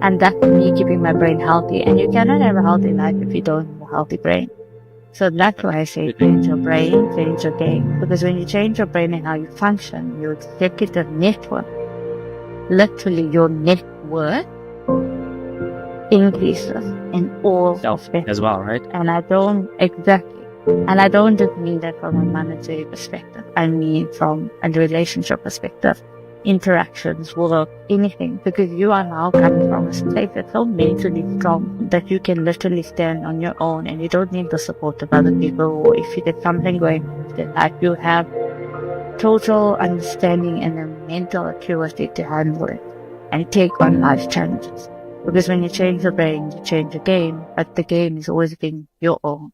And that's me keeping my brain healthy. And you cannot have a healthy life if you don't have a healthy brain. So that's why I say change your brain, change your game. Because when you change your brain and how you function, your executive network, literally your net worth increases in all aspects as well, right? And I don't just mean that from a monetary perspective. I mean from a relationship perspective, interactions, work, anything. Because you are now coming from a state that's so mentally strong that you can literally stand on your own and you don't need the support of other people. Or if you get something going on in life, you have total understanding and a mental acuity to handle it and take on life challenges. Because when you change your brain, you change the game, but the game is always being your own.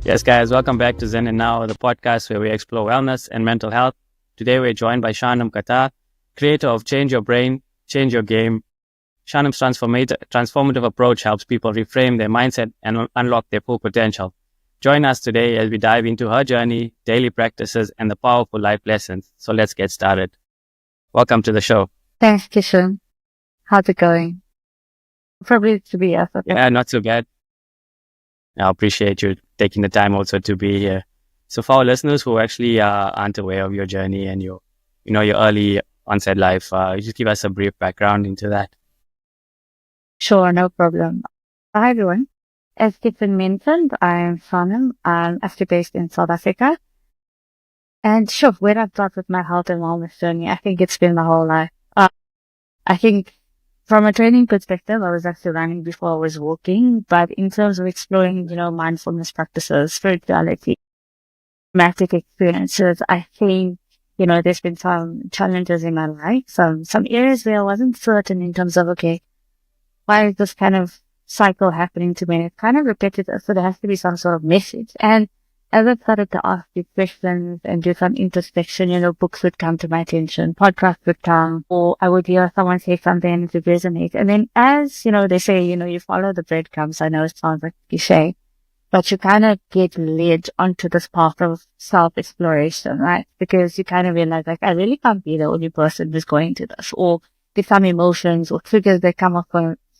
Yes, guys, welcome back to Zen and Now, the podcast where we explore wellness and mental health. Today, we're joined by Shanim Katha, creator of Change Your Brain, Change Your Game. Shanim's transformative approach helps people reframe their mindset and unlock their full potential. Join us today as we dive into her journey, daily practices, and the powerful life lessons. So let's get started. Welcome to the show. Thanks, Kishen. How's it going? Probably to be here. Yeah, not too bad. I appreciate you taking the time also to be here. So for our listeners who actually aren't aware of your journey and your early onset life, just give us a brief background into that. Sure, no problem. Hi, everyone. As Kishen mentioned, I'm Shanim. I'm actually based in South Africa. And sure, where I start with my health and wellness journey, I think it's been my whole life. I think from a training perspective, I was actually running before I was walking. But in terms of exploring, mindfulness practices, spirituality, traumatic experiences, I think, there's been some challenges in my life, some areas where I wasn't certain in terms of, okay, why is this kind of cycle happening to me? It's kind of repetitive, so there has to be some sort of message. And as I started to ask these questions and do some introspection, books would come to my attention, podcasts would come, or I would hear someone say something and it would resonate. And then as, they say, you follow the breadcrumbs. I know it sounds like cliche, but you kind of get led onto this path of self-exploration, right? Because you kind of realize, like, I really can't be the only person who's going to this, or there's some emotions or triggers that come up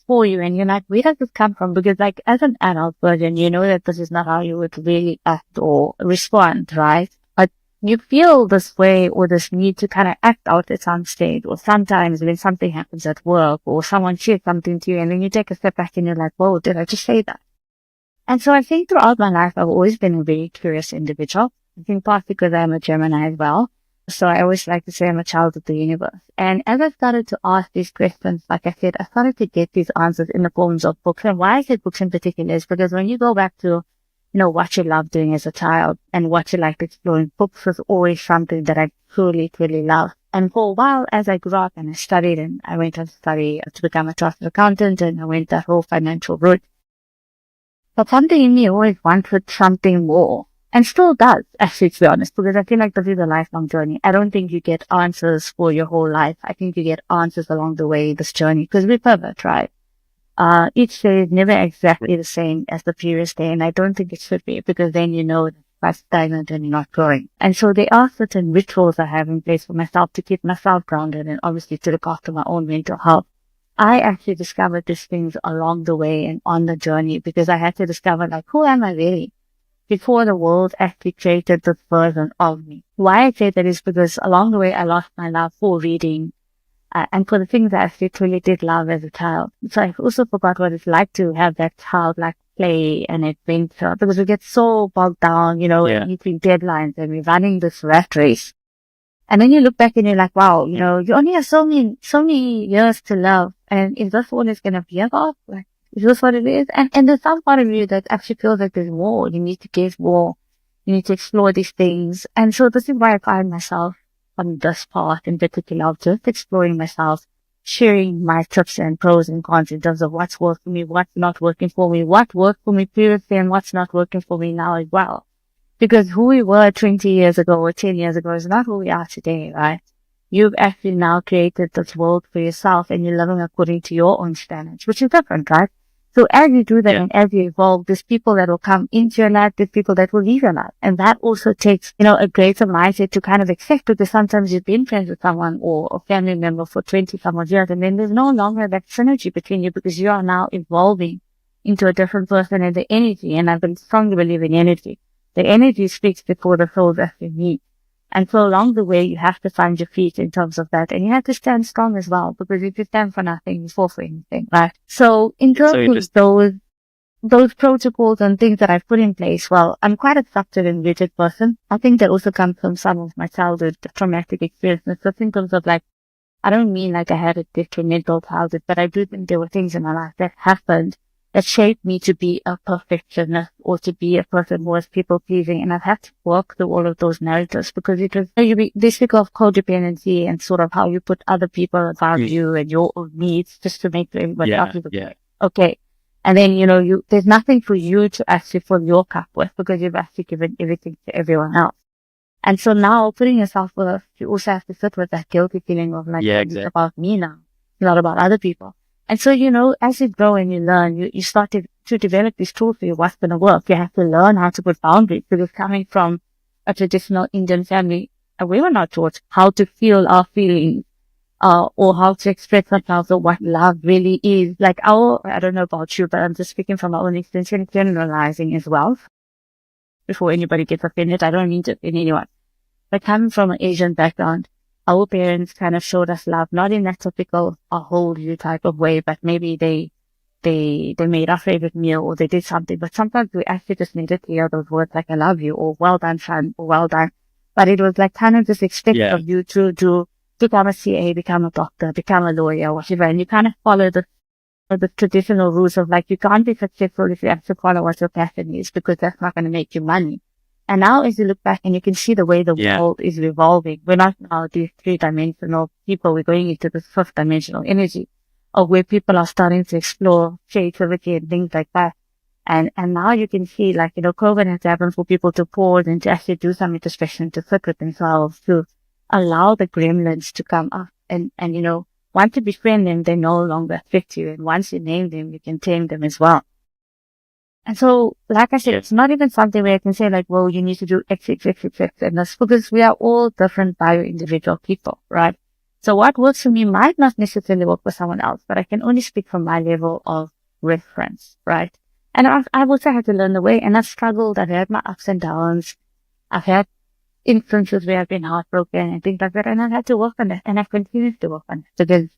for you, and you're like, where does this come from? Because like as an adult version, you know that this is not how you would really act or respond, right? But you feel this way or this need to kind of act out at some stage, or sometimes when something happens at work or someone shares something to you and then you take a step back and you're like, whoa, did I just say that? And so I think throughout my life, I've always been a very curious individual. I think partly because I'm a Gemini as well. So I always like to say I'm a child of the universe. And as I started to ask these questions, like I said, I started to get these answers in the forms of books. And why I said books in particular is because when you go back to, what you loved doing as a child and what you liked exploring, books was always something that I truly, truly loved. And for a while, as I grew up and I studied and I went on to study to become a chartered accountant and I went that whole financial route. But something in me always wanted something more. And still does, actually, to be honest, because I feel like this is a lifelong journey. I don't think you get answers for your whole life. I think you get answers along the way, this journey, because we pivot, right? Each day is never exactly the same as the previous day, and I don't think it should be, because then you know that's stagnant and you're not growing. And so there are certain rituals I have in place for myself to keep myself grounded and obviously to look after my own mental health. I actually discovered these things along the way and on the journey because I had to discover, like, who am I really? Before the world actually created this version of me. Why I say that is because along the way I lost my love for reading and for the things I actually truly did love as a child. So I also forgot what it's like to have that childlike play and adventure because we get so bogged down, in meeting deadlines and we're running this rat race. And then you look back and you're like, wow, you only have so many years to love. And is this all it's going to be about? Like, is this what it is? And there's some part of you that actually feels like there's more. You need to give more. You need to explore these things. And so this is why I find myself on this path in particular of just exploring myself, sharing my tips and pros and cons in terms of what's working for me, what's not working for me, what worked for me previously and what's not working for me now as well. Because who we were 20 years ago or 10 years ago is not who we are today, right? You've actually now created this world for yourself and you're living according to your own standards, which is different, right? So as you do that Yeah. and as you evolve, there's people that will come into your life, there's people that will leave your life. And that also takes, a greater mindset to kind of accept, because sometimes you've been friends with someone or a family member for 20 some odd years, and then there's no longer that synergy between you because you are now evolving into a different person, and the energy, and I strongly believe in energy. The energy speaks before the souls actually meet. And so along the way, you have to find your feet in terms of that. And you have to stand strong as well, because if you stand for nothing, you fall for anything, right? So in It's so terms of interesting. those protocols and things that I've put in place, well, I'm quite a structured and rigid person. I think that also comes from some of my childhood traumatic experiences. So in terms of I don't mean like I had a detrimental childhood, but I do think there were things in my life that happened that shaped me to be a perfectionist or to be a person who was people pleasing. And I've had to work through all of those narratives, because it was, they speak of codependency and sort of how you put other people above you and your own needs just to make everybody else look okay. And then, there's nothing for you to actually fill your cup with, because you've actually given everything to everyone else. And so now putting yourself first, you also have to sit with that guilty feeling of it's about me now, not about other people. And so, as you grow and you learn, you start to develop these tools for you, what's going to work. You have to learn how to put boundaries, because coming from a traditional Indian family, we were not taught how to feel our feelings, or how to express ourselves, or what love really is. I don't know about you, but I'm just speaking from my own experience and generalizing as well. Before anybody gets offended, I don't mean to offend anyone. But coming from an Asian background, our parents kind of showed us love, not in that typical "I'll hold you" type of way, but maybe they made our favorite meal, or they did something. But sometimes we actually just needed to hear those words like "I love you" or "well done, son," or "well done." But it was kind of just expect of you to become a CA, become a doctor, become a lawyer, whatever, and you kind of follow the traditional rules of you can't be successful if you have to follow what your passion is, because that's not going to make you money. And now as you look back and you can see the way the world is revolving, we're not now these 3-dimensional people, we're going into this 5th-dimensional energy of where people are starting to explore creativity and things like that. And now you can see COVID has happened for people to pause and to actually do some introspection, to sit with themselves, to allow the gremlins to come up and once you befriend them, they no longer affect you. And once you name them, you can tame them as well. And so, like I said, it's not even something where I can say well, you need to do X, X, X, X, X, and that's because we are all different bio-individual people, right? So what works for me might not necessarily work for someone else, but I can only speak from my level of reference, right? And I've also had to learn the way, and I've struggled. I've had my ups and downs. I've had instances where I've been heartbroken and things like that, and I've had to work on it, and I've continued to work on it, because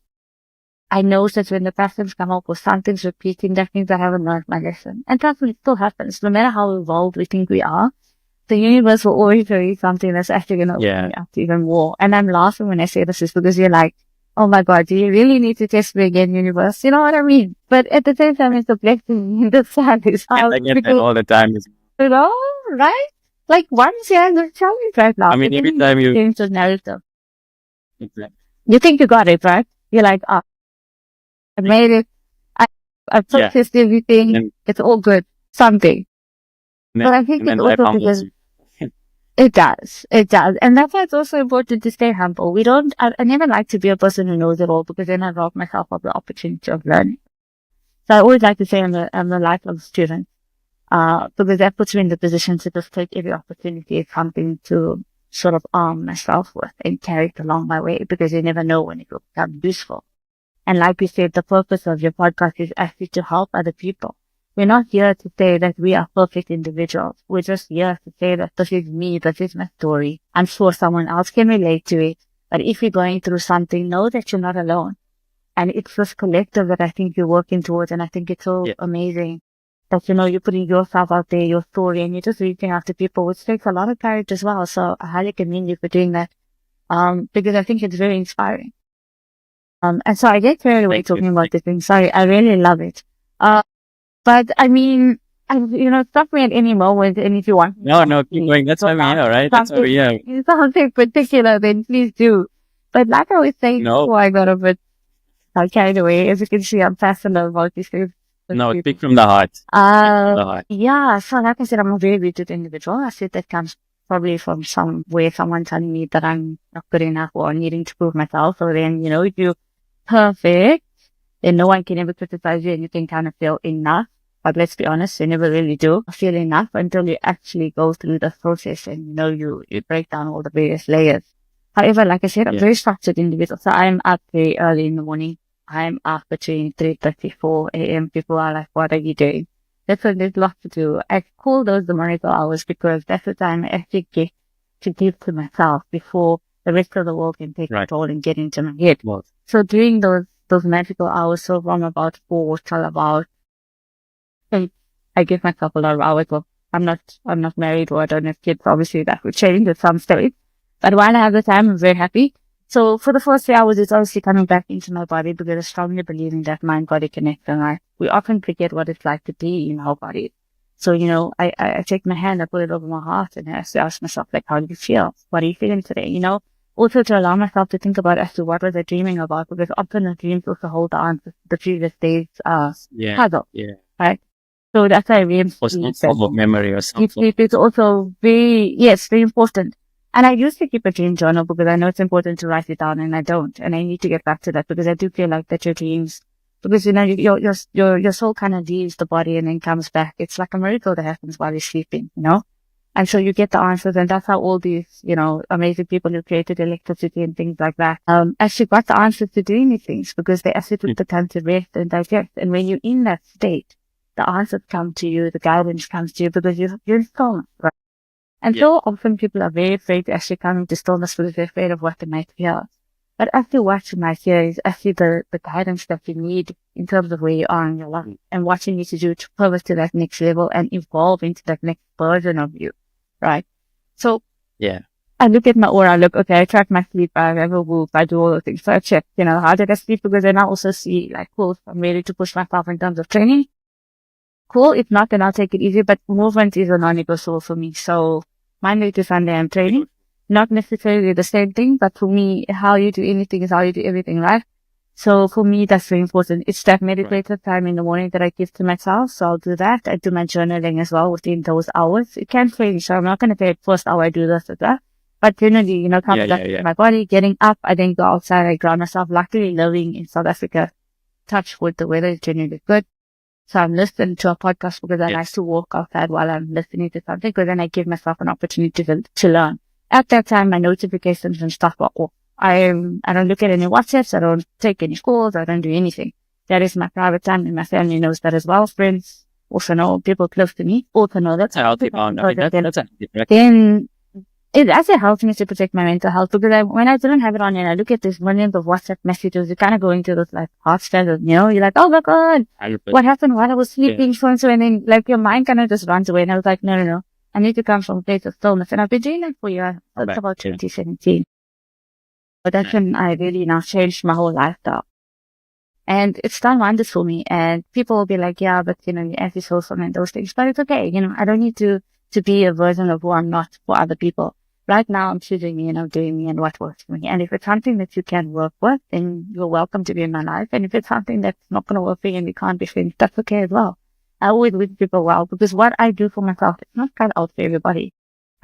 I know that when the patterns come up or something's repeating, that means I haven't learned my lesson. And that's what still happens. No matter how evolved we think we are, the universe will always show you something that's actually going to open you up to even more. And I'm laughing when I say this is because you're like, oh my God, do you really need to test me again, universe? You know what I mean? But at the same time, it's a blessing in the sun. I get that all the time. Right? Once you're going to challenge right now. I mean, every time you change the narrative. Exactly. You think you got it, right? You're like, I made it. I practiced everything. It's all good. Something. But I think it's also because it does. And that's why it's also important to stay humble. I never like to be a person who knows it all, because then I rob myself of the opportunity of learning. So I always like to say I'm a lifelong student, because that puts me in the position to just take every opportunity as something to sort of arm myself with and carry it along my way, because you never know when it will become useful. And like we said, the purpose of your podcast is actually to help other people. We're not here to say that we are perfect individuals. We're just here to say that this is me, this is my story. I'm sure someone else can relate to it. But if you're going through something, know that you're not alone. And it's this collective that I think you're working towards. And I think it's so amazing that, you're putting yourself out there, your story, and you're just reaching out to people, which takes a lot of courage as well. So I highly commend you for doing that, because I think it's very inspiring. And so I get carried away talking about this thing. Sorry, I really love it. But I mean, stop me at any moment, and if you want. No, keep going. That's why we're here, right? That's why we're here. Something particular, then please do. But like I was saying before I got a bit carried away, as you can see, I'm passionate about these things. No, speak from the heart. Yeah. So like I said, I'm a very rigid individual. I said that comes probably from somewhere someone telling me that I'm not good enough or needing to prove myself. So then, you're perfect. then no one can ever criticize you and you can kind of feel enough. But let's be honest, you never really do feel enough until you actually go through the process and, you break down all the various layers. However, like I said, I'm very structured individual. So I'm up very early in the morning. I'm up between 3:30, 4 a.m. People are like, what are you doing? That's when there's lots to do. I call those the miracle hours because that's the time I actually get to give to myself before the rest of the world can take control and get into my head. Well, So during those magical hours, so from about 4 till about 8, I give myself a lot of hours. Well, I'm not married or I don't have kids. Obviously that would change at some stage. But while I have the time, I'm very happy. So for the first 3 hours, it's obviously coming back into my body because I strongly believe in that mind-body connection. We often forget what it's like to be in our body. So, I take my hand, I put it over my heart and I ask myself, like, how do you feel? What are you feeling today? Also to allow myself to think about as to what was I dreaming about, because often the dreams also hold on to the previous day's, puzzle. Yeah. Right? So that's why I really Or some form of memory or something. sleep is also very important. And I used to keep a dream journal because I know it's important to write it down and I don't. And I need to get back to that because I do feel like that your dreams, because your soul kind of leaves the body and then comes back. It's like a miracle that happens while you're sleeping, And so you get the answers, and that's how all these, amazing people who created electricity and things like that, actually got the answers to doing these things because they actually took the time to rest and digest. And when you're in that state, the answers come to you, the guidance comes to you because you're in stillness, right? And so often people are very afraid to actually come into stillness because they're afraid of what they might hear. But actually what you might hear is actually the guidance that you need in terms of where you are in your life and what you need to do to pivot to that next level and evolve into that next version of you, right? So I look at my aura, okay, I track my sleep, I have a Whoop, I do all the things. So I check, how did I sleep? Because then I also see, like, cool, if I'm ready to push myself in terms of training. Cool. If not, then I'll take it easy. But movement is a non-negotiable for me. So Monday to Sunday, I'm training. Not necessarily the same thing, but for me, how you do anything is how you do everything, right? So for me, that's very important. It's that meditative time in the morning that I give to myself. So I'll do that. I do my journaling as well within those hours. It can change. So I'm not going to say first hour I do this or that. But generally, coming back to my body, getting up, I then go outside, I ground myself. Luckily, living in South Africa, touch wood, the weather is generally good. So I'm listening to a podcast because I like to walk outside while I'm listening to something, because then I give myself an opportunity to learn. At that time, my notifications and stuff are off. I don't look at any WhatsApps. I don't take any calls. I don't do anything. That is my private time, and my family knows that as well. Friends also know, people close to me also know that. That's a healthy boundary. Then it actually helps me to protect my mental health, because when I didn't have it on and I look at these millions of WhatsApp messages, you kind of go into this like heart spasm, you're like, oh my God, 100%. what happened while I was sleeping? So and so, and then like your mind kind of just runs away. And I was like, no, I need to come from a place of stillness. And I've been doing that for years. It's about 2017. But that's when I really now changed my whole lifestyle. And it's done wonders for me. And people will be like, yeah, but you're antisocial and those things. But it's okay. I don't need to be a version of who I'm not for other people. Right now, I'm choosing me and I'm doing me and what works for me. And if it's something that you can work with, then you're welcome to be in my life. And if it's something that's not going to work for you and we can't be friends, that's okay as well. I always wish people well, because what I do for myself, it's not cut out for everybody.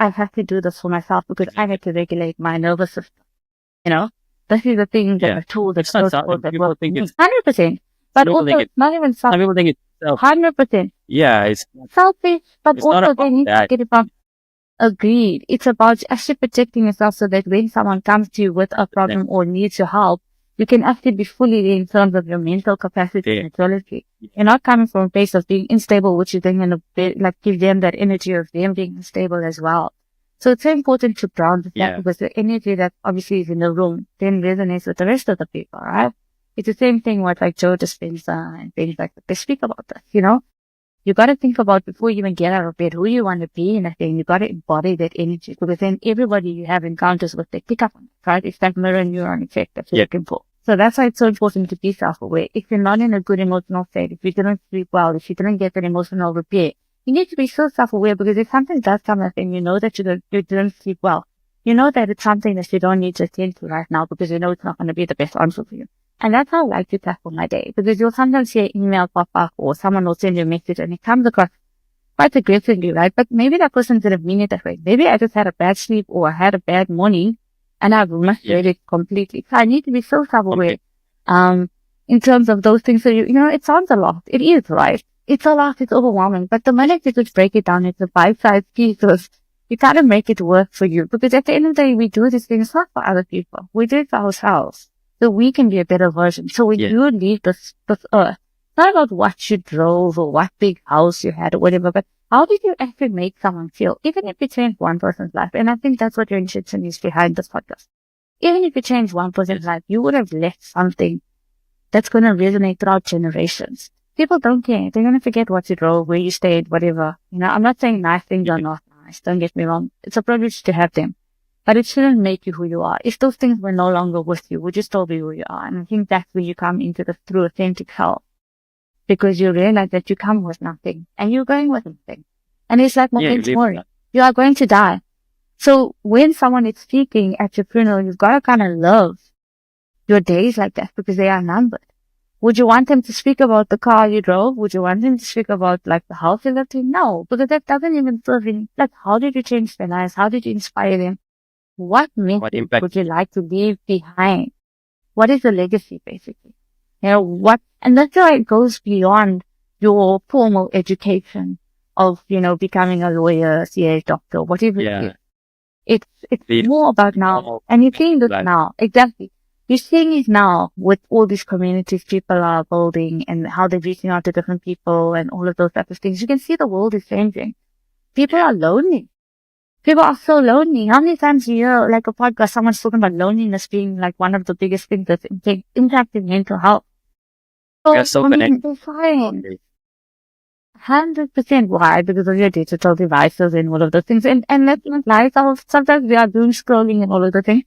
I have to do this for myself because I have to regulate my nervous system. This is the thing, that a tool that goes for that works for me. 100%. But also, it's not even some people think it's selfish. 100%. Yeah, it's selfish, but also they need to get it from. Agreed. It's about actually protecting yourself so that when someone comes to you with a problem or needs your help, you can actually be fully there in terms of your mental capacity and ability. You're not coming from a place of being unstable, which is then going to give them that energy of them being unstable as well. So it's so important to ground that, because the energy that obviously is in the room then resonates with the rest of the people, right? It's the same thing with like Joe Dispenza and things like that. They speak about that, You got to think about, before you even get out of bed, who you want to be in a thing. You got to embody that energy, because then everybody you have encounters with, they pick up on it, right? It's that mirror neuron effect that you're looking for. So that's why it's so important to be self-aware. If you're not in a good emotional state, if you didn't sleep well, if you didn't get that emotional repair, you need to be so self-aware, because if something does come up and you know that you didn't sleep well, you know that it's something that you don't need to attend to right now, because you know it's not going to be the best answer for you. And that's how I like to tackle my day, because you'll sometimes see an email pop up or someone will send you a message and it comes across quite aggressively, right? But maybe that person didn't mean it that way. Maybe I just had a bad sleep or I had a bad morning and I've misread it completely. So I need to be so self-aware. in terms of those things. So, it sounds a lot. It is, right? It's a lot. It's overwhelming. But the minute you just break it down into bite-sized pieces, you gotta make it work for you. Because at the end of the day, we do these things not for other people. We do it for ourselves. So we can be a better version. So when you leave this earth, it's not about what you drove or what big house you had or whatever, but how did you actually make someone feel? Even if you change one person's life. And I think that's what your intention is behind this podcast. Even if you change one person's life, you would have left something that's going to resonate throughout generations. People don't care. They're going to forget what you drove, where you stayed, whatever. I'm not saying nice things are not nice. Don't get me wrong. It's a privilege to have them. But it shouldn't make you who you are. If those things were no longer with you, would you still be who you are? And I think that's where you come into the true authentic self. Because you realize that you come with nothing. And you're going with nothing. And it's like Kishen Morar. You are going to die. So when someone is speaking at your funeral, you've got to kind of love your days like that because they are numbered. Would you want them to speak about the car you drove? Would you want them to speak about like the house you lived in? No, because that doesn't even serve in, like, how did you change their lives? How did you inspire them? What impact would you like to leave behind? What is the legacy, basically? And that's why it goes beyond your formal education of, becoming a lawyer, CA, doctor, whatever it is. It's more about now. And you're seeing this now. Exactly. You're seeing it now with all these communities people are building and how they're reaching out to different people and all of those types of things. You can see the world is changing. People are lonely. People are so lonely. How many times do you hear like a podcast, someone's talking about loneliness being like one of the biggest things that's impacting mental health? So connected. They're fine. 100%. Why? Because of your digital devices and all of those things. And let's not lie, sometimes we are doing scrolling and all of those things.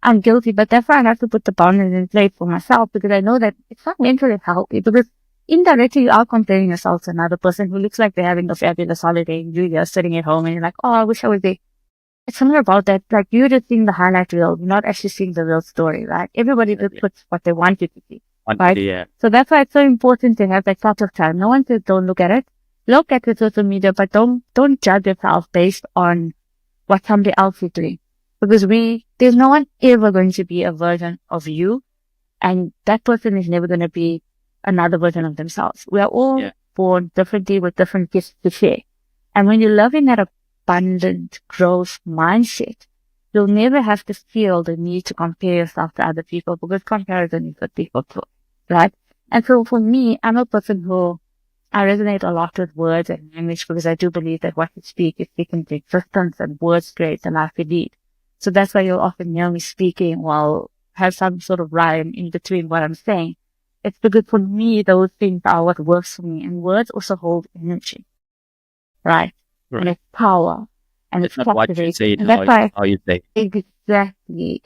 I'm guilty, but that's why I have to put the boundaries in place for myself because I know that it's not mentally healthy because indirectly you are comparing yourself to another person who looks like they're having a fabulous holiday and you're sitting at home and you're like, oh, I wish I was there. It's something about that. Like you're just seeing the highlight reel. You're not actually seeing the real story, right? Everybody just puts what they want you to see, right? Yeah. So that's why it's so important to have that sort of time. No one says don't look at it. Look at the social media, but don't judge yourself based on what somebody else is doing. Because there's no one ever going to be a version of you. And that person is never going to be another version of themselves. We are all born differently with different gifts to share. And when you live in that abundant growth mindset, you'll never have to feel the need to compare yourself to other people because comparison is what people do, right? And so for me, I'm a person who I resonate a lot with words and language because I do believe that what you speak is speaking to existence and words create the life you lead. So that's why you'll often hear me speaking while have some sort of rhyme in between what I'm saying. It's because for me, those things are what works for me. And words also hold energy, right? And it's power. And it's not what you say, and that's why, how you say. Exactly.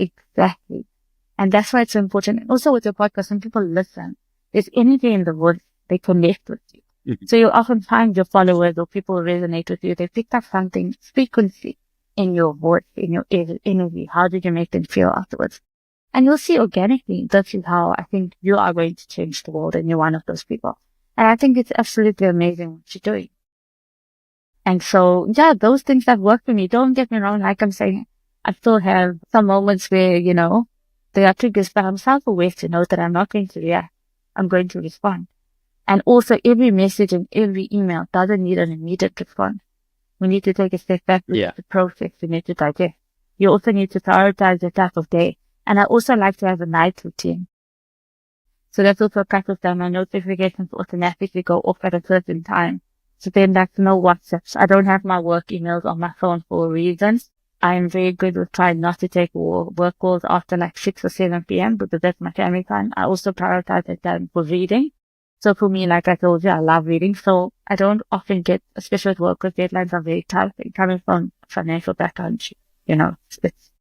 And that's why it's so important. And also with your podcast, when people listen, there's energy in the words, they connect with you. Mm-hmm. So you often find your followers or people resonate with you. They picked up something, frequency in your voice, in your energy. How did you make them feel afterwards? And you'll see organically, this is how I think you are going to change the world and you're one of those people. And I think it's absolutely amazing what you're doing. And so, yeah, those things that work for me, don't get me wrong, like I'm saying, I still have some moments where, there are triggers, but I'm self-aware to know that I'm not going to react. I'm going to respond. And also every message and every email doesn't need an immediate response. We need to take a step back to process. We need to digest. You also need to prioritize the type of day. And I also like to have a night routine. So that's also a type of time. My notifications automatically go off at a certain time. So then that's no WhatsApps. I don't have my work emails on my phone for a reason. I am very good with trying not to take work calls after like 6 or 7 p.m. because that's my family time. I also prioritize that time for reading. So for me, like I told you, I love reading. So I don't often get, especially with work, because deadlines are very tight. Coming from financial background, it's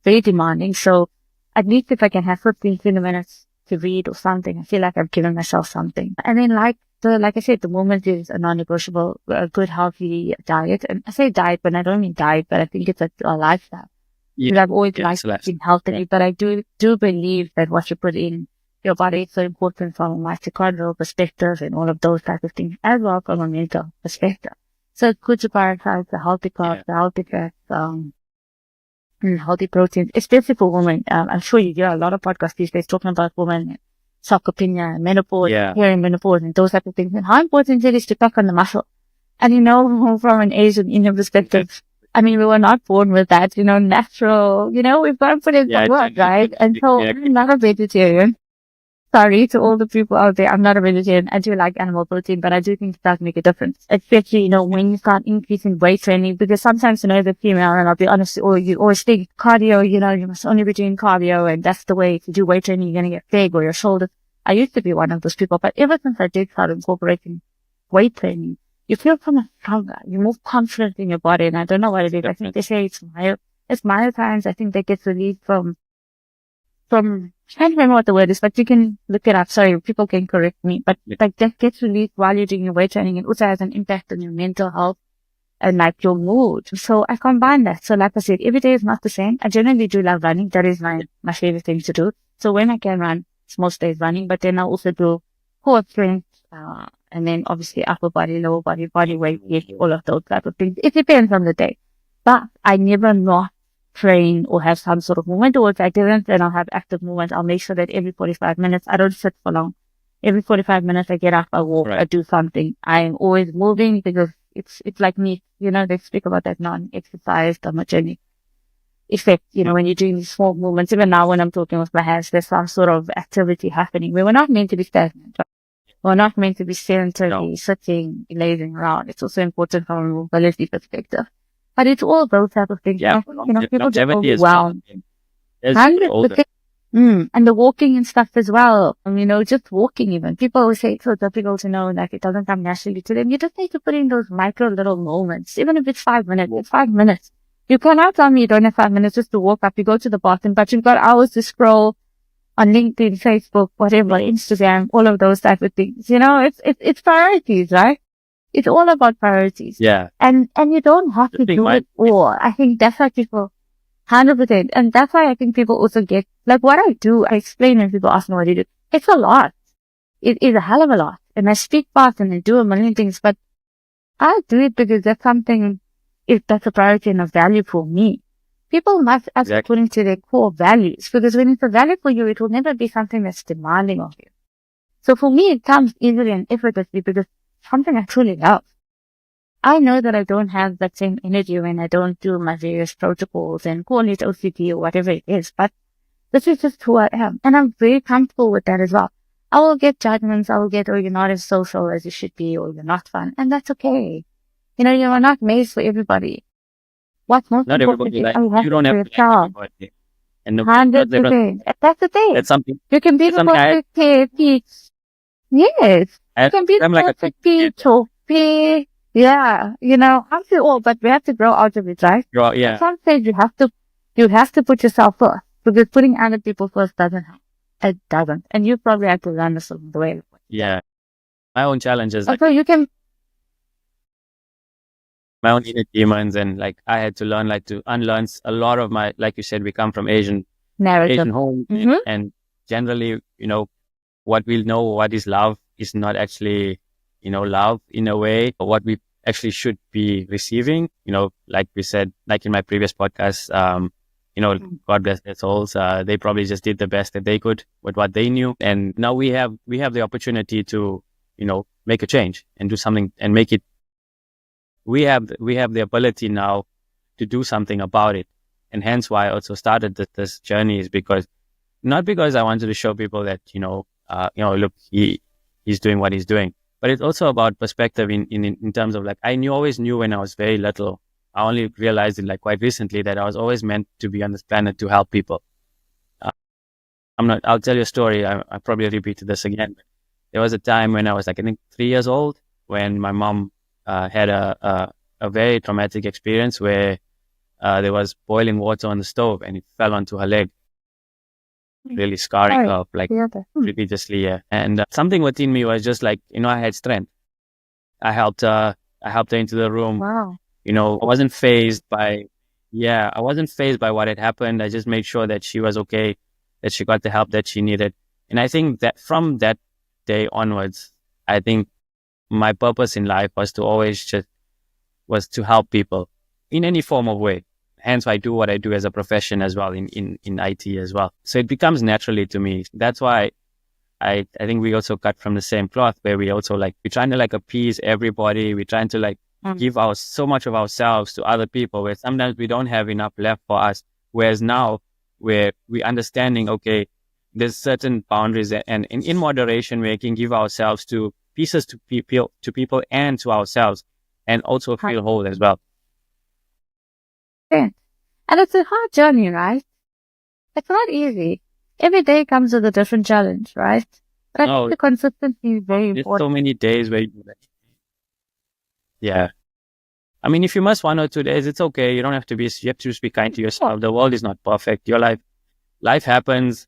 very demanding. So at least if I can have 15, 20 minutes to read or something, I feel like I've given myself something. And then like I said, the moment is a non-negotiable, a good, healthy diet. And I say diet, but I don't mean diet, but I think it's a lifestyle. Because I've always liked being healthy, but I do believe that what you put in your body is so important from a mitochondrial perspective and all of those types of things, as well from a mental perspective. So it's good to prioritize the healthy carbs, the healthy fats, and healthy proteins, especially for women. I'm sure you hear a lot of podcasts these days talking about women, sarcopenia, menopause, Yeah. perimenopause, and those type of things, and how important it is to pack on the muscle. And from an Asian Indian perspective, I mean, we were not born with that, natural, we've got to put in some work, right? And so I'm not a vegetarian. Sorry to all the people out there. I'm not a vegetarian. I do like animal protein, but I do think it does make a difference. Especially, when you start increasing weight training, because sometimes, as a female, and I'll be honest, or you always think cardio, you must only be doing cardio, and that's the way. If you do weight training, you're going to get big or your shoulders. I used to be one of those people, but ever since I did start incorporating weight training, you feel so much stronger. You're more confident in your body, and I don't know what it is. I think they say it's myotines. I think that gets released from I can't remember what the word is, but you can look it up. Sorry, people can correct me. But like that gets released while you're doing your weight training, and also has an impact on your mental health and like your mood. So I combine that. So like I said, every day is not the same. I generally do love running. That is my favorite thing to do. So when I can run, it's most days running, but then I also do core strength, and then obviously upper body, lower body, body weight, all of those type of things. It depends on the day, but I never not train or have some sort of movement, or if I didn't, then I'll have active movement. I'll make sure that every 45 minutes, I don't sit for long. Every 45 minutes I get up, I walk, I do something. I'm always moving because it's like me, they speak about that non-exercise thermogenic effect, when you're doing these small movements. Even now when I'm talking with my hands, there's some sort of activity happening. We were not meant to be stagnant. We're not meant to be sedentary, sitting, lazing around. It's also important from a mobility perspective. But it's all those type of things. Yeah, people get overwhelmed. 100%. And the walking and stuff as well. Just walking even. People always say it's so difficult to know, like it doesn't come naturally to them. You just need to put in those micro little moments. Even if it's 5 minutes, it's 5 minutes. You cannot tell me you don't have 5 minutes just to walk up. You go to the bathroom, but you've got hours to scroll on LinkedIn, Facebook, whatever, Instagram, all of those type of things. It's priorities, right? It's all about priorities. Yeah. And you don't have to do it all. I think that's why people, 100%. And that's why I think people also get, like what I do, I explain when people ask me what I do. It's a lot. It is a hell of a lot. And I speak fast and I do a million things, but I do it because that's something, that's a priority and a value for me. People must act according to their core values, because when it's a value for you, it will never be something that's demanding of you. So for me, it comes easily and effortlessly because it's something I truly love. I know that I don't have that same energy when I don't do my various protocols and call it OCD or whatever it is, but this is just who I am. And I'm very comfortable with that as well. I will get judgments. I will get, you're not as social as you should be, or you're not fun. And that's okay. You're not made for everybody. What's most not important everybody is you don't have to like everybody. And 100%. That's the thing. That's something. You can be the perfect peach. Yes. You can be the perfect peach or pear. Yeah. After all, but we have to grow out of it, right? Yeah. At some stage, you have to put yourself first, because putting other people first doesn't help. It doesn't. And you probably have to learn this along the way. Yeah. My own challenges. So you can, my own inner demons, and like I had to learn, like to unlearn a lot of my, like you said, we come from Asian homes, and generally, what we know, what is love is not actually, love in a way, or what we actually should be receiving. Like we said, like in my previous podcast, God bless their souls. They probably just did the best that they could with what they knew, and now we have the opportunity to, make a change and do something and make it. We have the ability now to do something about it, and hence why I also started this journey, is not because I wanted to show people that look, he's doing what he's doing, but it's also about perspective in terms of like I always knew when I was very little. I only realized it like quite recently that I was always meant to be on this planet to help people. I'll tell you a story. I probably repeated this again. There was a time when I was like, I think 3 years old, when my mom had a very traumatic experience where there was boiling water on the stove and it fell onto her leg, really scarring her like repeatedly. Yeah. And something within me was just like, I had strength. I helped her into the room. Wow. I wasn't phased by what had happened. I just made sure that she was okay, that she got the help that she needed. And I think that from that day onwards, I think my purpose in life was to help people in any form of way. Hence, I do what I do as a profession as well in IT as well. So it becomes naturally to me. That's why I think we also cut from the same cloth, where we also like, we're trying to like appease everybody. We're trying to like give so much of ourselves to other people, where sometimes we don't have enough left for us. Whereas now, where we're understanding, okay, there's certain boundaries, and in moderation, we can give ourselves to pieces, to people and to ourselves, and also feel whole as well. Yeah. And it's a hard journey, right? It's not easy. Every day comes with a different challenge, right? But I think No, the consistency is very there's so important. many days where, yeah. I mean, if you miss 1 or 2 days, it's okay. You don't have to be, you have to just be kind to yourself. The world is not perfect. Your life happens,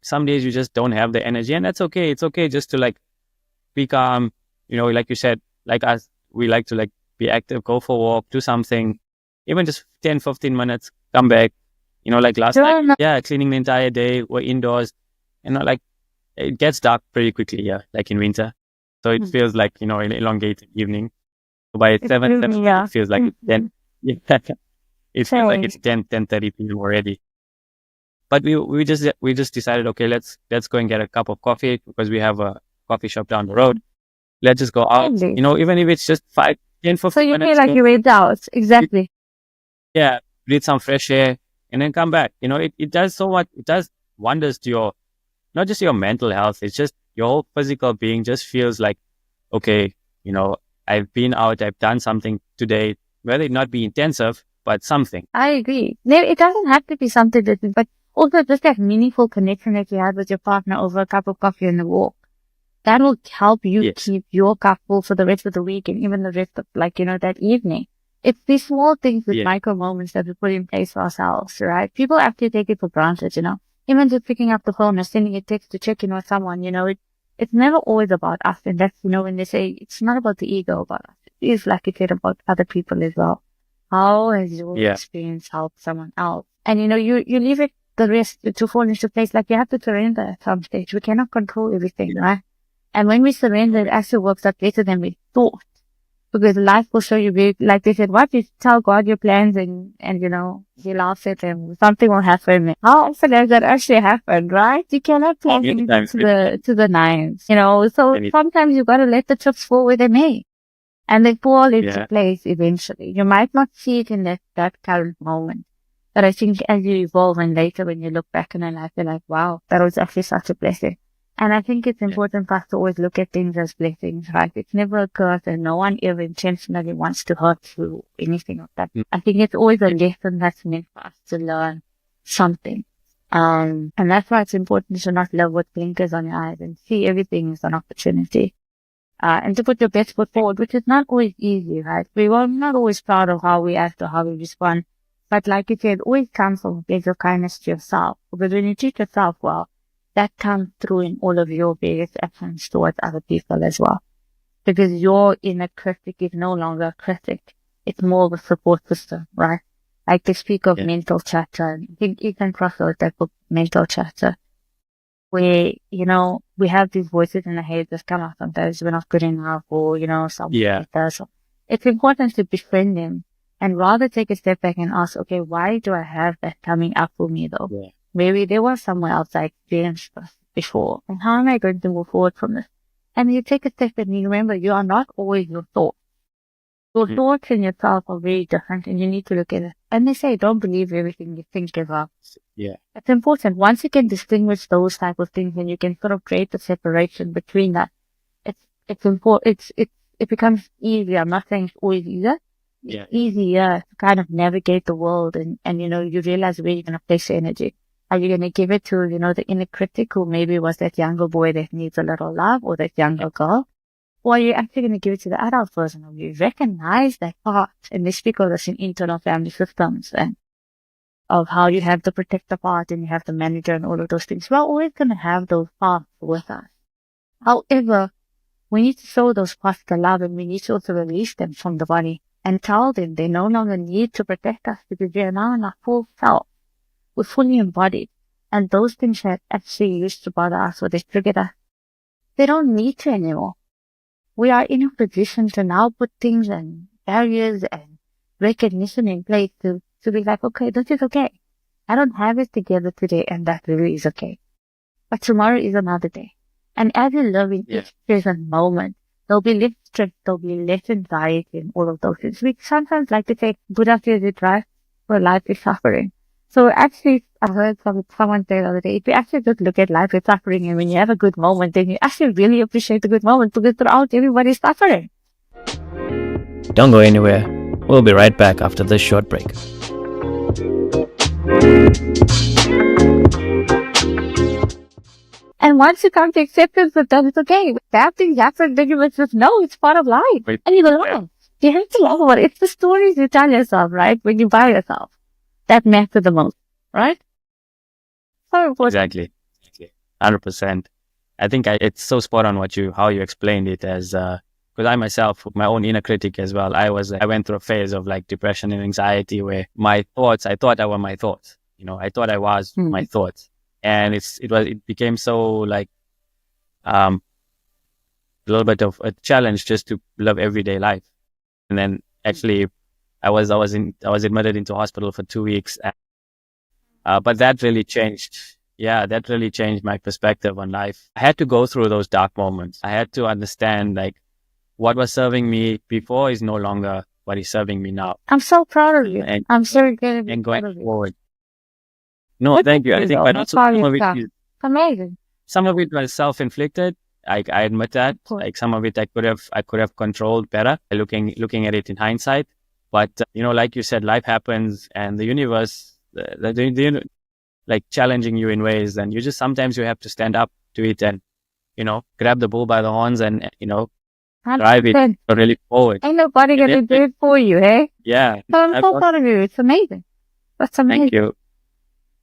some days you just don't have the energy, and that's okay. It's okay just to like be calm, like you said, like us, we like to like be active, go for a walk, do something, even just 10, 15 minutes, come back, like last Sure, night, yeah, cleaning the entire day, we're indoors, like it gets dark pretty quickly, yeah, like in winter. So it feels like, an elongated evening. So by it's 7, really, it feels like it's 10. Yeah, it feels like Same. it's 10:30 p.m. already. But we just decided, okay, let's go and get a cup of coffee, because we have a coffee shop down the road. Let's just go out, Only. even if it's just 5, 10, So 15 you feel minutes. like you went out. Exactly. Yeah, breathe some fresh air and then come back. It does so much. It does wonders to your, not just your mental health. It's just your whole physical being just feels like, okay, I've been out, I've done something today, whether it not be intensive, but something. I agree. It doesn't have to be something different, but also just that meaningful connection that you had with your partner over a cup of coffee and a walk. That will help you Yes. keep your cup full for the rest of the week and even the rest of, that evening. It's these small things with Yeah. micro moments that we put in place for ourselves, right? People actually take it for granted, Even just picking up the phone or sending a text to check in with someone, it's never always about us. And that's, when they say it's not about the ego about us. It is, like you said, about other people as well. How has your Yeah. experience helped someone else? And, you leave it the rest to fall into place. Like you have to surrender at some stage. We cannot control everything, Yeah. right? And when we surrender, it actually works out better than we thought. Because life will show you, like they said, what if you tell God your plans and he laughs at them, something will happen. How often has that actually happened, right? You cannot plan Many anything times. to the nines, so Many- sometimes you gotta let the chips fall where they may. And they fall into Yeah. place eventually. You might not see it in that current moment. But I think as you evolve and later when you look back in your life, you're like, wow, that was actually such a blessing. And I think it's important for us to always look at things as blessings, right? It's never a curse and no one ever intentionally wants to hurt you, anything like that. Mm. I think it's always a lesson that's meant for us to learn something. And that's why it's important to not live with blinkers on your eyes and see everything as an opportunity. And to put your best foot forward, which is not always easy, right? We're not always proud of how we act or how we respond. But like you said, always comes from a place of kindness to yourself. Because when you treat yourself well, that comes through in all of your various actions towards other people as well. Because your inner critic is no longer a critic. It's more of a support system, right? Like they speak of mental chatter. I think Ethan Cross wrote that book, Mental Chatter, where, we have these voices in the head that come up sometimes we're not good enough or, something like that. So it's important to befriend them and rather take a step back and ask, okay, why do I have that coming up for me though? Yeah. Maybe there was somewhere else I experienced this before. And how am I going to move forward from this? And you take a step and you remember you are not always your thoughts. Your thoughts and yourself are very different and you need to look at it. And they say, don't believe everything you think is up. Yeah. It's important. Once you can distinguish those type of things and you can sort of create the separation between that, it's important. It becomes easier. I'm not saying it's always easier. Yeah. It's easier to kind of navigate the world and you realize where you're going to place your energy. Are you going to give it to, the inner critic who maybe was that younger boy that needs a little love or that younger girl? Or are you actually going to give it to the adult version of you? Recognize that part. And they speak of this in internal family systems and of how you have the protector part and you have the manager and all of those things. We're always going to have those parts with us. However, we need to show those parts the love and we need to also release them from the body and tell them they no longer need to protect us because they are now in our full self. We're fully embodied. And those things that actually used to bother us or they triggered us, they don't need to anymore. We are in a position to now put things and barriers and recognition in place to be like, okay, this is okay. I don't have it together today and that really is okay. but tomorrow is another day. And as you live in each present moment, there'll be less stress, there'll be less anxiety and all of those things. We sometimes like to say, Buddha says it right, for life is suffering. So actually, I heard someone say the other day, if you actually just look at life as suffering, and when you have a good moment, then you actually really appreciate the good moment, because throughout everybody's suffering. Don't go anywhere. We'll be right back after this short break. And once you come to acceptance that it's okay, bad things happen, then you must just know it's part of life. Right. And you go, oh, you have to laugh about it. It's the stories you tell yourself, right? When you buy yourself. That matter the most, right? So important. Exactly. 100%. I think it's so spot on how you explained it, as because I myself, my own inner critic as well. I went through a phase of like depression and anxiety where my thoughts, I thought I were my thoughts. I thought I was my thoughts, and it became so like a little bit of a challenge just to live everyday life. And then actually, I was admitted into hospital for 2 weeks, but that really changed. Yeah, that really changed my perspective on life. I had to go through those dark moments. I had to understand like what was serving me before is no longer what is serving me now. I'm so proud of you. And, I'm so good and proud going of you. forward. No, thank you. I think, but also some of it is, It's amazing. some of it was self-inflicted. I admit that. Like some of it I could have controlled better looking at it in hindsight. But like you said, life happens, and the universe, like challenging you in ways, and sometimes you have to stand up to it and grab the bull by the horns and drive it really forward. Ain't nobody gonna do it for you, hey? Yeah. So I'm so proud of you. It's amazing. That's amazing. Thank you.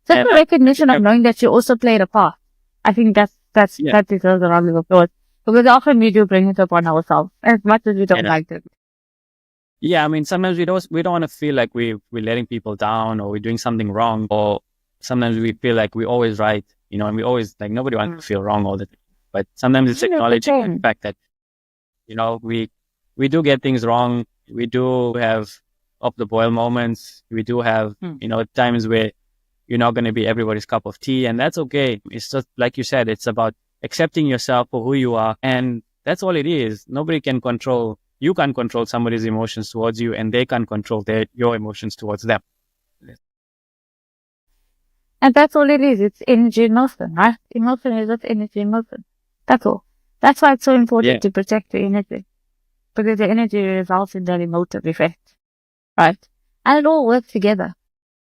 Just the recognition of knowing that you also played a part. I think that deserves a round of applause. Because often we do bring it upon ourselves, as much as we don't like it. Yeah, I mean, sometimes we don't want to feel like we're letting people down, or we're doing something wrong, or sometimes we feel like we're always right, and we always, like, nobody wants to feel wrong all the time. But sometimes it's acknowledging the fact that, we do get things wrong. We do have off the boil moments. We do have, times where you're not going to be everybody's cup of tea, and that's okay. It's just, like you said, it's about accepting yourself for who you are. And that's all it is. You can't control somebody's emotions towards you, and they can't control your emotions towards them. And that's all it is. It's energy and motion, right? Emotion is just energy and motion. That's all. That's why it's so important to protect the energy. Because the energy results in that emotive effect, right? And it all works together.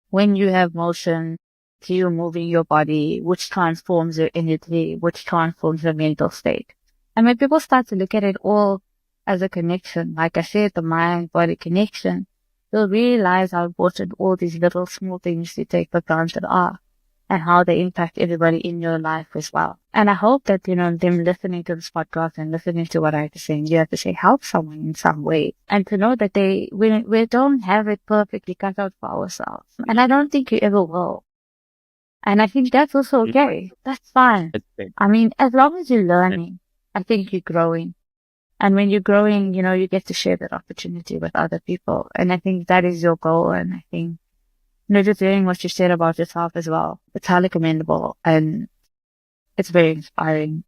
When you have motion, you moving your body, which transforms your energy, which transforms your mental state. And when people start to look at it all as a connection, like I said, the mind-body connection, you'll realize how important all these little small things you take for granted are, and how they impact everybody in your life as well. And I hope that, them listening to this podcast and listening to what I have to say, and you have to say, help someone in some way. And to know that we don't have it perfectly cut out for ourselves. And I don't think you ever will. And I think that's also okay. That's fine. I mean, as long as you're learning, I think you're growing. And when you're growing, you get to share that opportunity with other people. And I think that is your goal. And I think, just hearing what you said about yourself as well, it's highly commendable, and it's very inspiring.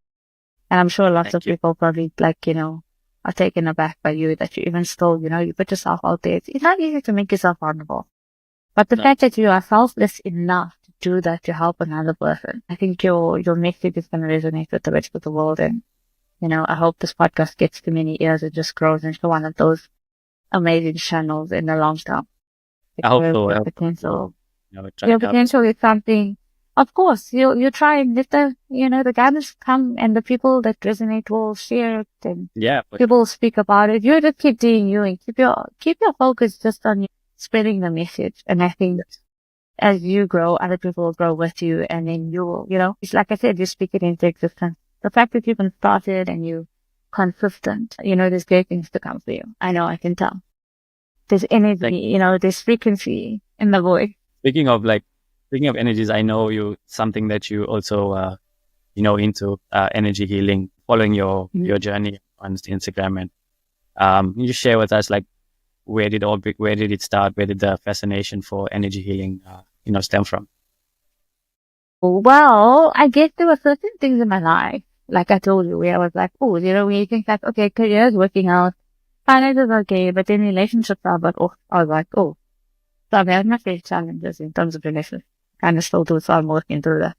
And I'm sure lots of people probably, are taken aback by you, that you even still, you put yourself out there. It's not easy to make yourself vulnerable. But the fact that you are selfless enough to do that to help another person, I think your message is going to resonate with the rest of the world. And, I hope this podcast gets to many ears and just grows into one of those amazing channels in the long term. I hope so. Your potential is something. Of course, you try and let the guidance come, and the people that resonate will share it, and people will speak about it. You just keep doing you, and keep your focus just on spreading the message. And I think as you grow, other people will grow with you, and then you will, it's like I said, you speak it into existence. The fact that you've been started and you're consistent, there's great things to come for you. I know, I can tell. There's energy, there's frequency in the voice. Speaking of energies, I know something that you also, into energy healing, following your journey on Instagram. And you share with us, like, where did it start? Where did the fascination for energy healing, stem from? Well, I guess there were certain things in my life, like I told you, where I was like, oh, when you think that, okay, career is working out, finances is okay, but then relationships are but off. I was like, oh, so I've had my face challenges in terms of relationships. Kind of still do, so I'm working through that.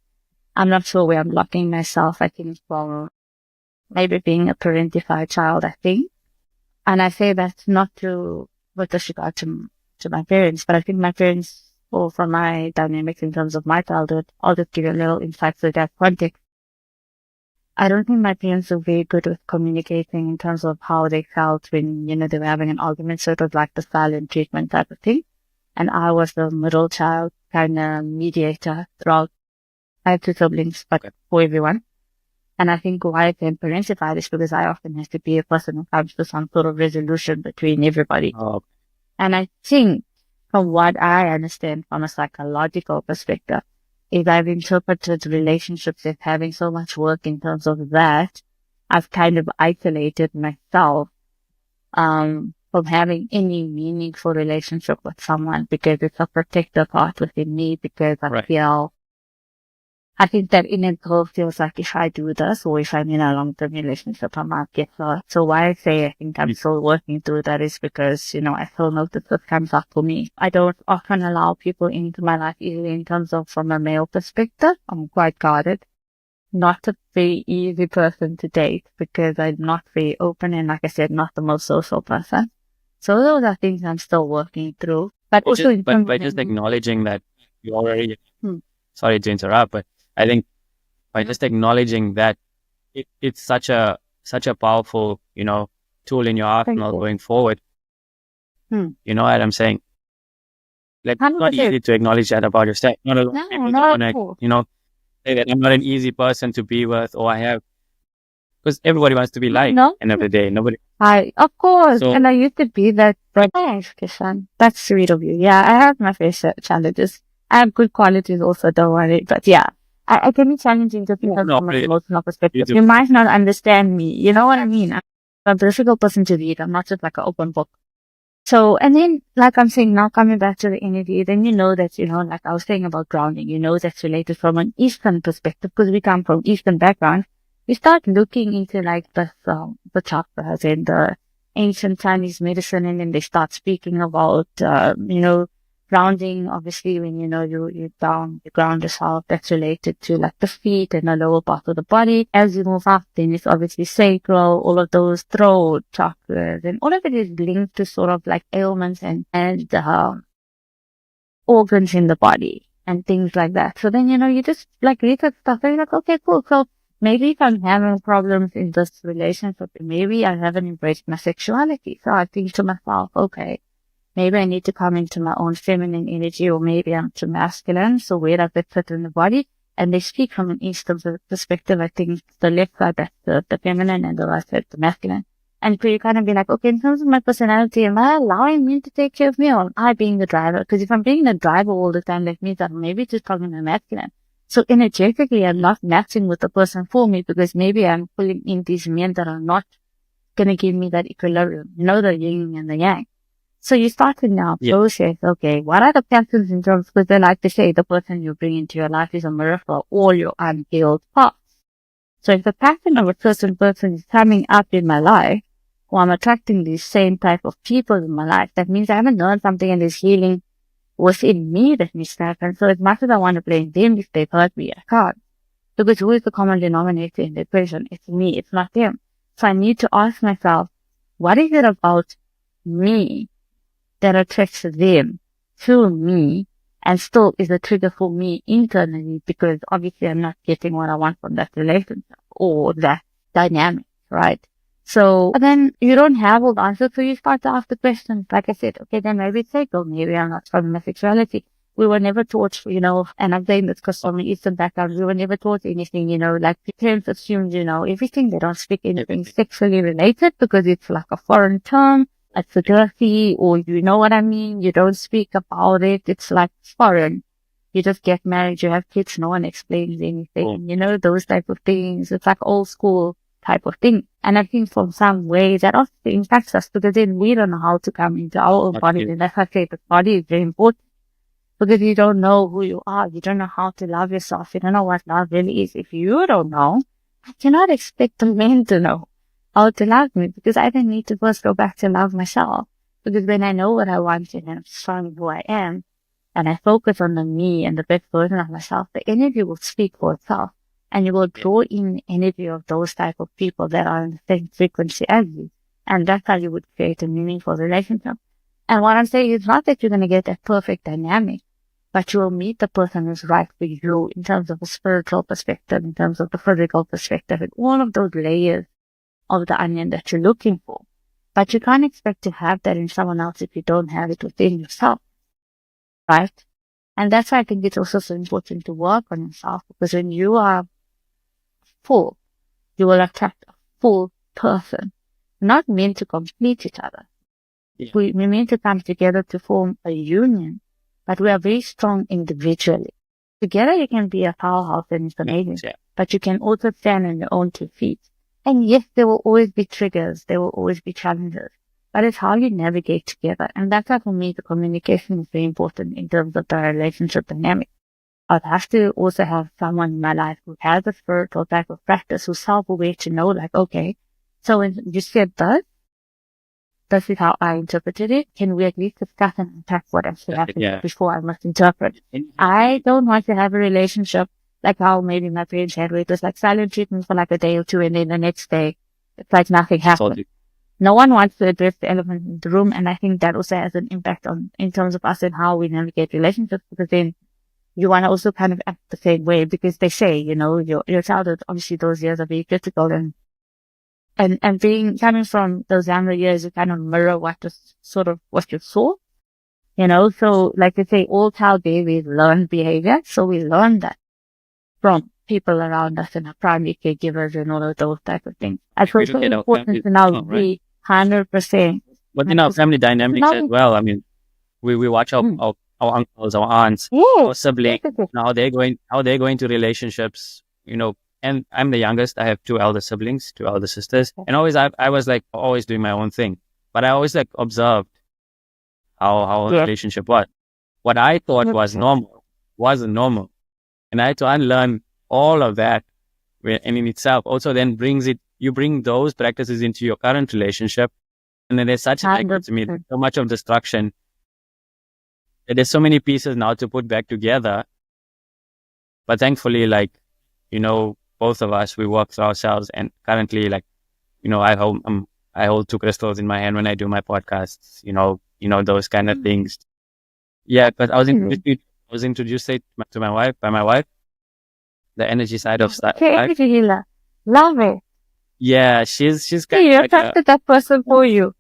I'm not sure where I'm blocking myself. I think from maybe being a parentified child, I think. And I say that not to, with disregard to my parents, but I think my parents, or from my dynamics in terms of my childhood, I'll just give you a little insight to that context. I don't think my parents were very good with communicating in terms of how they felt when, they were having an argument. So it was like the silent treatment type of thing. And I was the middle child, kind of mediator throughout. I have two siblings, but for everyone. And I think why I can parentified is because I often have to be a person who comes to some sort of resolution between everybody. Oh, And I think from what I understand from a psychological perspective is I've interpreted relationships as having so much work in terms of that. I've kind of isolated myself, from having any meaningful relationship with someone because it's a protective part within me because I think that in it girl feels like if I do this or if I'm in a long-term relationship, I might get hurt. So why I say I think I'm still working through that is because, I still know that this comes up for me. I don't often allow people into my life easily in terms of from a male perspective. I'm quite guarded. Not a very easy person to date because I'm not very open and like I said, not the most social person. So those are things I'm still working through. But also but by just acknowledging that you already, sorry to interrupt, but I think by just acknowledging that it's such a powerful, tool in your arsenal going forward. You know what I'm saying? Like, it's not easy to acknowledge that about yourself. Not a lot of people want to, say that I'm not an easy person to be with or I have, because everybody wants to be liked end of the day. Nobody. Of course. And I used to be that, but thanks, Kishen. That's sweet of you. Yeah, I have my face challenges. I have good qualities also, don't worry. But yeah, I can be challenging just because from an emotional perspective. You might not understand me. You know what I mean? I'm a difficult person to read. I'm not just like an open book. So, and then, like I'm saying, now coming back to the energy, then that, like I was saying about grounding, that's related from an Eastern perspective because we come from Eastern background. We start looking into like the chakras and the ancient Chinese medicine, and then they start speaking about, grounding. Obviously, when you ground yourself, that's related to like the feet and the lower part of the body. As you move up, then it's obviously sacral, all of those throat chakras, and all of it is linked to sort of like ailments and organs in the body and things like that. So then you just like read that stuff and you're like, okay, cool. So maybe if I'm having problems in this relationship, maybe I haven't embraced my sexuality. So I think to myself, okay, maybe I need to come into my own feminine energy, or maybe I'm too masculine. So where does it fit in the body? And they speak from an Eastern perspective. I think the left side, that's the feminine, and the right side, the masculine. And so you kind of be like, okay, in terms of my personality, am I allowing men to take care of me, or am I being the driver? Because if I'm being the driver all the time, that means that maybe just talking to masculine. So energetically, I'm not matching with the person for me because maybe I'm pulling in these men that are not going to give me that equilibrium, the yin and the yang. So you start to now process, okay, what are the patterns in terms, because they like to say the person you bring into your life is a mirror for all your unhealed parts. So if the pattern of a certain person is coming up in my life, or I'm attracting these same type of people in my life, that means I haven't learned something and there's healing within me that needs to happen. So as much as I want to blame them if they've hurt me, I can't. Because who is the common denominator in the equation? It's me, it's not them. So I need to ask myself, what is it about me that attracts them to me and still is a trigger for me internally, because obviously I'm not getting what I want from that relationship or that dynamic, right? So then you don't have all the answers, so you start to ask the questions. Like I said, okay, then maybe it's sacral, maybe I'm not from my sexuality. We were never taught, and I'm saying this because from an Eastern background, we were never taught anything, like parents assumed, everything. They don't speak anything sexually related because it's like a foreign term. It's a dirty, or you know what I mean? You don't speak about it. It's like foreign. You just get married, you have kids, no one explains anything, those type of things. It's like old school type of thing. And I think from some way that also impacts us because then we don't know how to come into our own body. And that's why I say the body is very important. because you don't know who you are. You don't know how to love yourself. You don't know what love really is. If you don't know, I cannot expect the men to know how to love me, because I then need to first go back to love myself. Because when I know what I want and I'm strong in who I am, and I focus on the me and the best version of myself, the energy will speak for itself. And you will draw in the energy of those type of people that are in the same frequency as you. And that's how you would create a meaningful relationship. And what I'm saying is not that you're going to get that perfect dynamic, but you will meet the person who's right for you in terms of a spiritual perspective, in terms of the physical perspective, and all of those layers of the onion that you're looking for. But you can't expect to have that in someone else if you don't have it within yourself, right? And that's why I think it's also so important to work on yourself, because when you are full, you will attract a full person, not meant to complete each other. Yeah. We're meant to come together to form a union, but we are very strong individually. Together you can be a powerhouse and it's amazing, but you can also stand on your own 2 feet. And yes, there will always be triggers, there will always be challenges, but it's how you navigate together. And that's why for me, the communication is very important in terms of the relationship dynamic. I'd have to also have someone in my life who has a spiritual type of practice, who's self-aware to know, like, okay, so when you said this is how I interpreted it. Can we at least discuss and unpack what actually happened before I must interpret? I don't want to have a relationship like how maybe my parents had, where it was like silent treatment for like a day or two, and then the next day it's like nothing happened. No one wants to address the elephant in the room, and I think that also has an impact on in terms of us and how we navigate relationships, because then you want to also kind of act the same way, because they say, you know, your childhood, obviously those years are very critical, and being coming from those younger years, you kind of mirror what you saw, you know. So like they say, all child babies learn behavior. So we learn that from people around us and our primary caregivers and all of those type of things. I feel so important to now be 100%. But in our family dynamics as well, I mean, we watch our uncles, our aunts, our siblings, how they're going to relationships, you know. And I'm the youngest. I have 2 elder siblings, 2 elder sisters. And always, I was like always doing my own thing. But I always like observed how a relationship was. What I thought was normal wasn't normal. And I had to unlearn all of that. And in itself also then you bring those practices into your current relationship. And then there's such to me, so much of destruction. There's so many pieces now to put back together. But thankfully, like, you know, both of us, we work through ourselves, and currently, like, you know, I hold 2 crystals in my hand when I do my podcasts, you know, those kind of things. Yeah, but I was introduced to my wife, by my wife, the energy side of stuff. Energy healer. Love it. Yeah, she's kind of like attracted that person for you.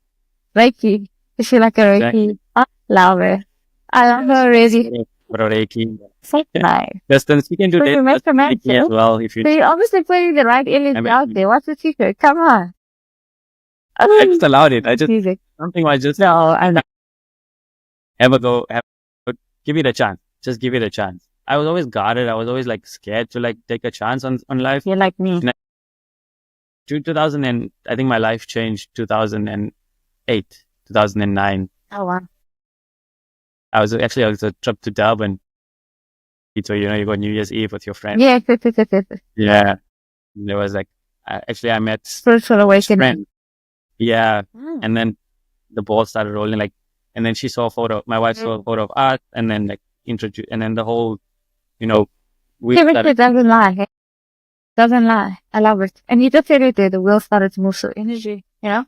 Reiki. Is she like a Reiki? I love it. I love her already. Reiki. So nice. Distance, you can do that as well. If you, so you're obviously putting the right energy out there. What's the secret? Come on. I just allowed it. Something I just I know. Give it a chance. Just give it a chance. I was always guarded. I was always like scared to like take a chance on life. You're like me. 2000 and I think my life changed 2008, 2009. Oh wow. I was a trip to Durban. So, you know, you go New Year's Eve with your friends. Yes. Yeah. There was like, I met spiritual awakening. Yeah. And then the ball started rolling, like, and then she saw a photo, my wife saw a photo of art, and then like introduced, and then the whole, you know, it doesn't lie. Doesn't lie. I love it. And you just said it there, the wheel started to move, so energy, you know?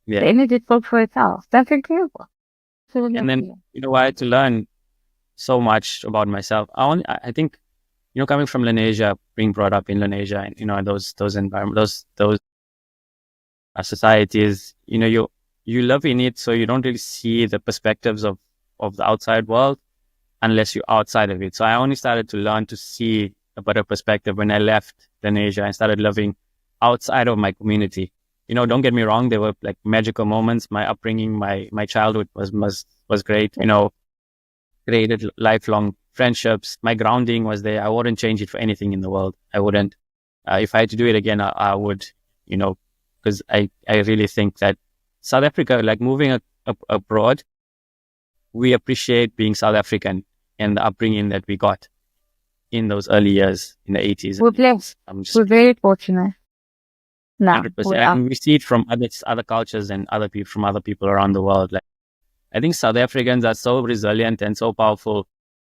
Yeah. The energy spoke for itself. That's incredible. And then, you know, I had to learn so much about myself. I think, you know, coming from Lenasia, being brought up in Lenasia, and, you know, those environments, those societies, you know, you live in it, so you don't really see the perspectives of the outside world unless you're outside of it. So I only started to learn to see a better perspective when I left Lenasia and started living outside of my community. You know, don't get me wrong, there were like magical moments. My upbringing, my childhood was great. You know, created lifelong friendships. My grounding was there. I wouldn't change it for anything in the world. I wouldn't. If I had to do it again, I would, you know, because I really think that South Africa, like moving abroad, we appreciate being South African. and the upbringing that we got in those early years in the 80s. We're blessed. We're very fortunate. No, 100%. And we see it from other cultures and other people from other people around the world. Like, I think South Africans are so resilient and so powerful.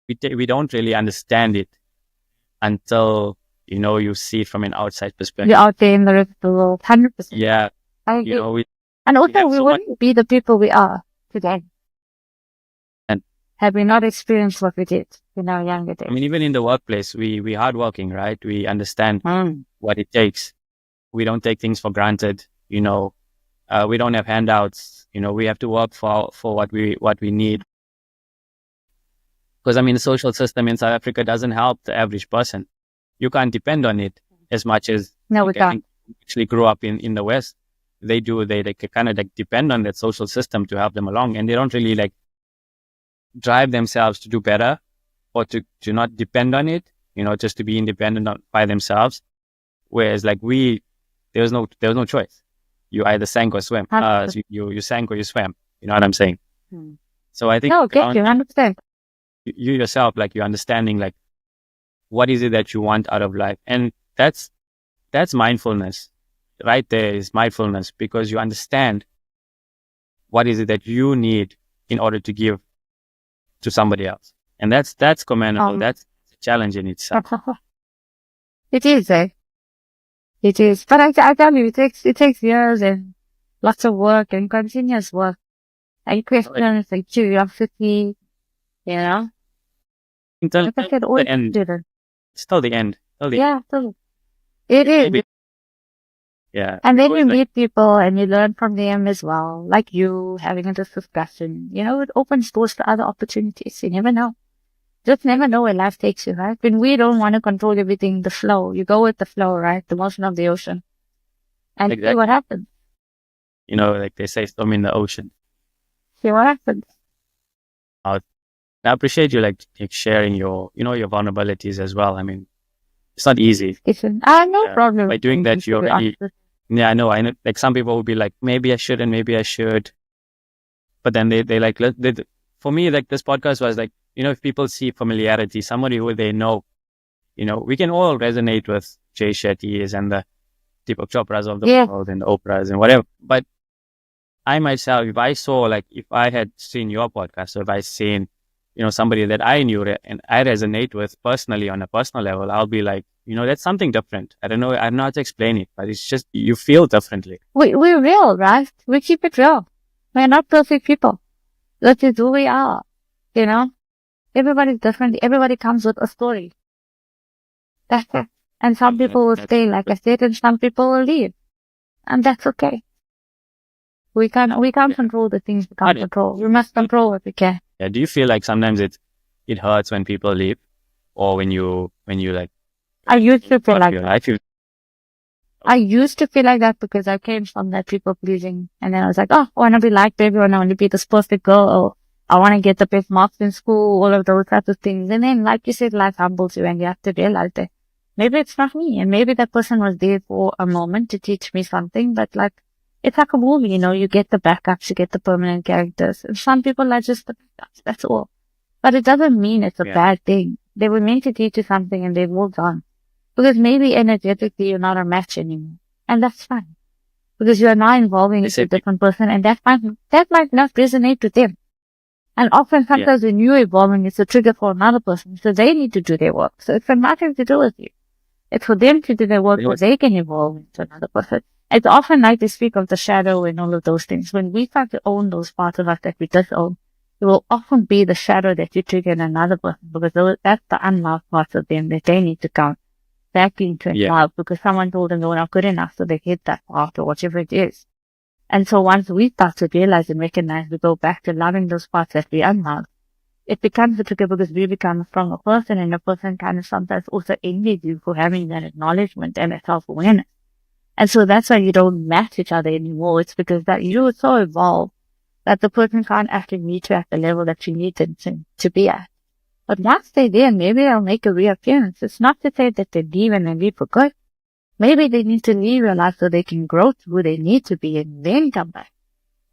We don't really understand it until, you see it from an outside perspective. You're out there in the rest of the world, 100%. Yeah. I agree. We and also, have we so wouldn't be the people we are today. And had we not experienced what we did in our younger days. I mean, even in the workplace, we hardworking, right? We understand what it takes. We don't take things for granted. We don't have handouts. We have to work for what we need. Because I mean, the social system in South Africa doesn't help the average person. You can't depend on it as much as we can't. Actually grew up in the West. They do. They kind of depend on that social system to help them along, and they don't really drive themselves to do better or to not depend on it. Just to be independent by themselves. Whereas there was no choice. You either sank or swim. You sank or you swam. You know what I'm saying? So I think you 100%. You yourself, you're understanding what is it that you want out of life, and that's mindfulness. Right there is mindfulness, because you understand what is it that you need in order to give to somebody else, and that's commendable. That's a challenge in itself. It is, It is, but I tell you, it takes years and lots of work and continuous work and questions and curiosity, Until the end. It's till the end. Yeah, it is. Maybe. Yeah. And then you meet people and you learn from them as well, like you having this discussion. It opens doors to other opportunities. You never know. Just never know where life takes you, right? When we don't want to control everything, the flow, you go with the flow, right? The motion of the ocean. And see what happens. Like they say, swim in the ocean. See what happens. I appreciate you sharing your vulnerabilities as well. I mean, it's not easy. No problem. By doing that, you're already. Yeah, I know. Some people will be like, maybe I shouldn't, maybe I should. But then they for me, this podcast was if people see familiarity, somebody who they know, we can all resonate with Jay Shetty's and the Deepak Chopras of the world and the Oprahs and whatever. But I myself, if I saw, if I had seen your podcast, or if I seen, somebody that I knew and I resonate with personally on a personal level, I'll be like, that's something different. I don't know. I don't know how to explain it, but it's just, you feel differently. We're real, right? We keep it real. We're not perfect people. That is who we are. Everybody's different. Everybody comes with a story. That's it. And some people will stay, like I said, and some people will leave. And that's okay. We can't control the things we can't control. We must control what we can. Yeah. Do you feel like sometimes it hurts when people leave, or when you I used to feel like that. I used to feel like that because I came from that people pleasing, and then I was like, I want to be liked by everyone. I want to be this perfect girl, or I want to get the best marks in school, all of those types of things. And then, like you said, life humbles you, and you have to realize that maybe it's not me, and maybe that person was there for a moment to teach me something, but it's like a movie, you get the backups, you get the permanent characters. And some people are just the backups, that's all. But it doesn't mean it's a bad thing. They were meant to teach you something and they've moved on. Because maybe energetically you're not a match anymore. And that's fine. Because you are now involving with a different person, and that might not resonate with them. And often sometimes when you're evolving, it's a trigger for another person. So they need to do their work. So it's got nothing to do with you. It's for them to do their work so they can evolve into another person. It's often like they speak of the shadow and all of those things. When we start to own those parts of us that we disown, it will often be the shadow that you trigger in another person, because that's the unloved parts of them that they need to come back into love, because someone told them they were not good enough, so they hit that part or whatever it is. And so once we start to realize and recognize, we go back to loving those parts that we unloved, it becomes a trigger, because we become a stronger person, and a person kind of sometimes also envies you for having that acknowledgement and that self-awareness. And so that's why you don't match each other anymore. It's because that you are so evolved that the person can't actually meet you at the level that you need them to be at. But once they're there, maybe they'll make a reappearance. It's not to say that they leave and they leave for good. Maybe they need to leave your life so they can grow to who they need to be and then come back.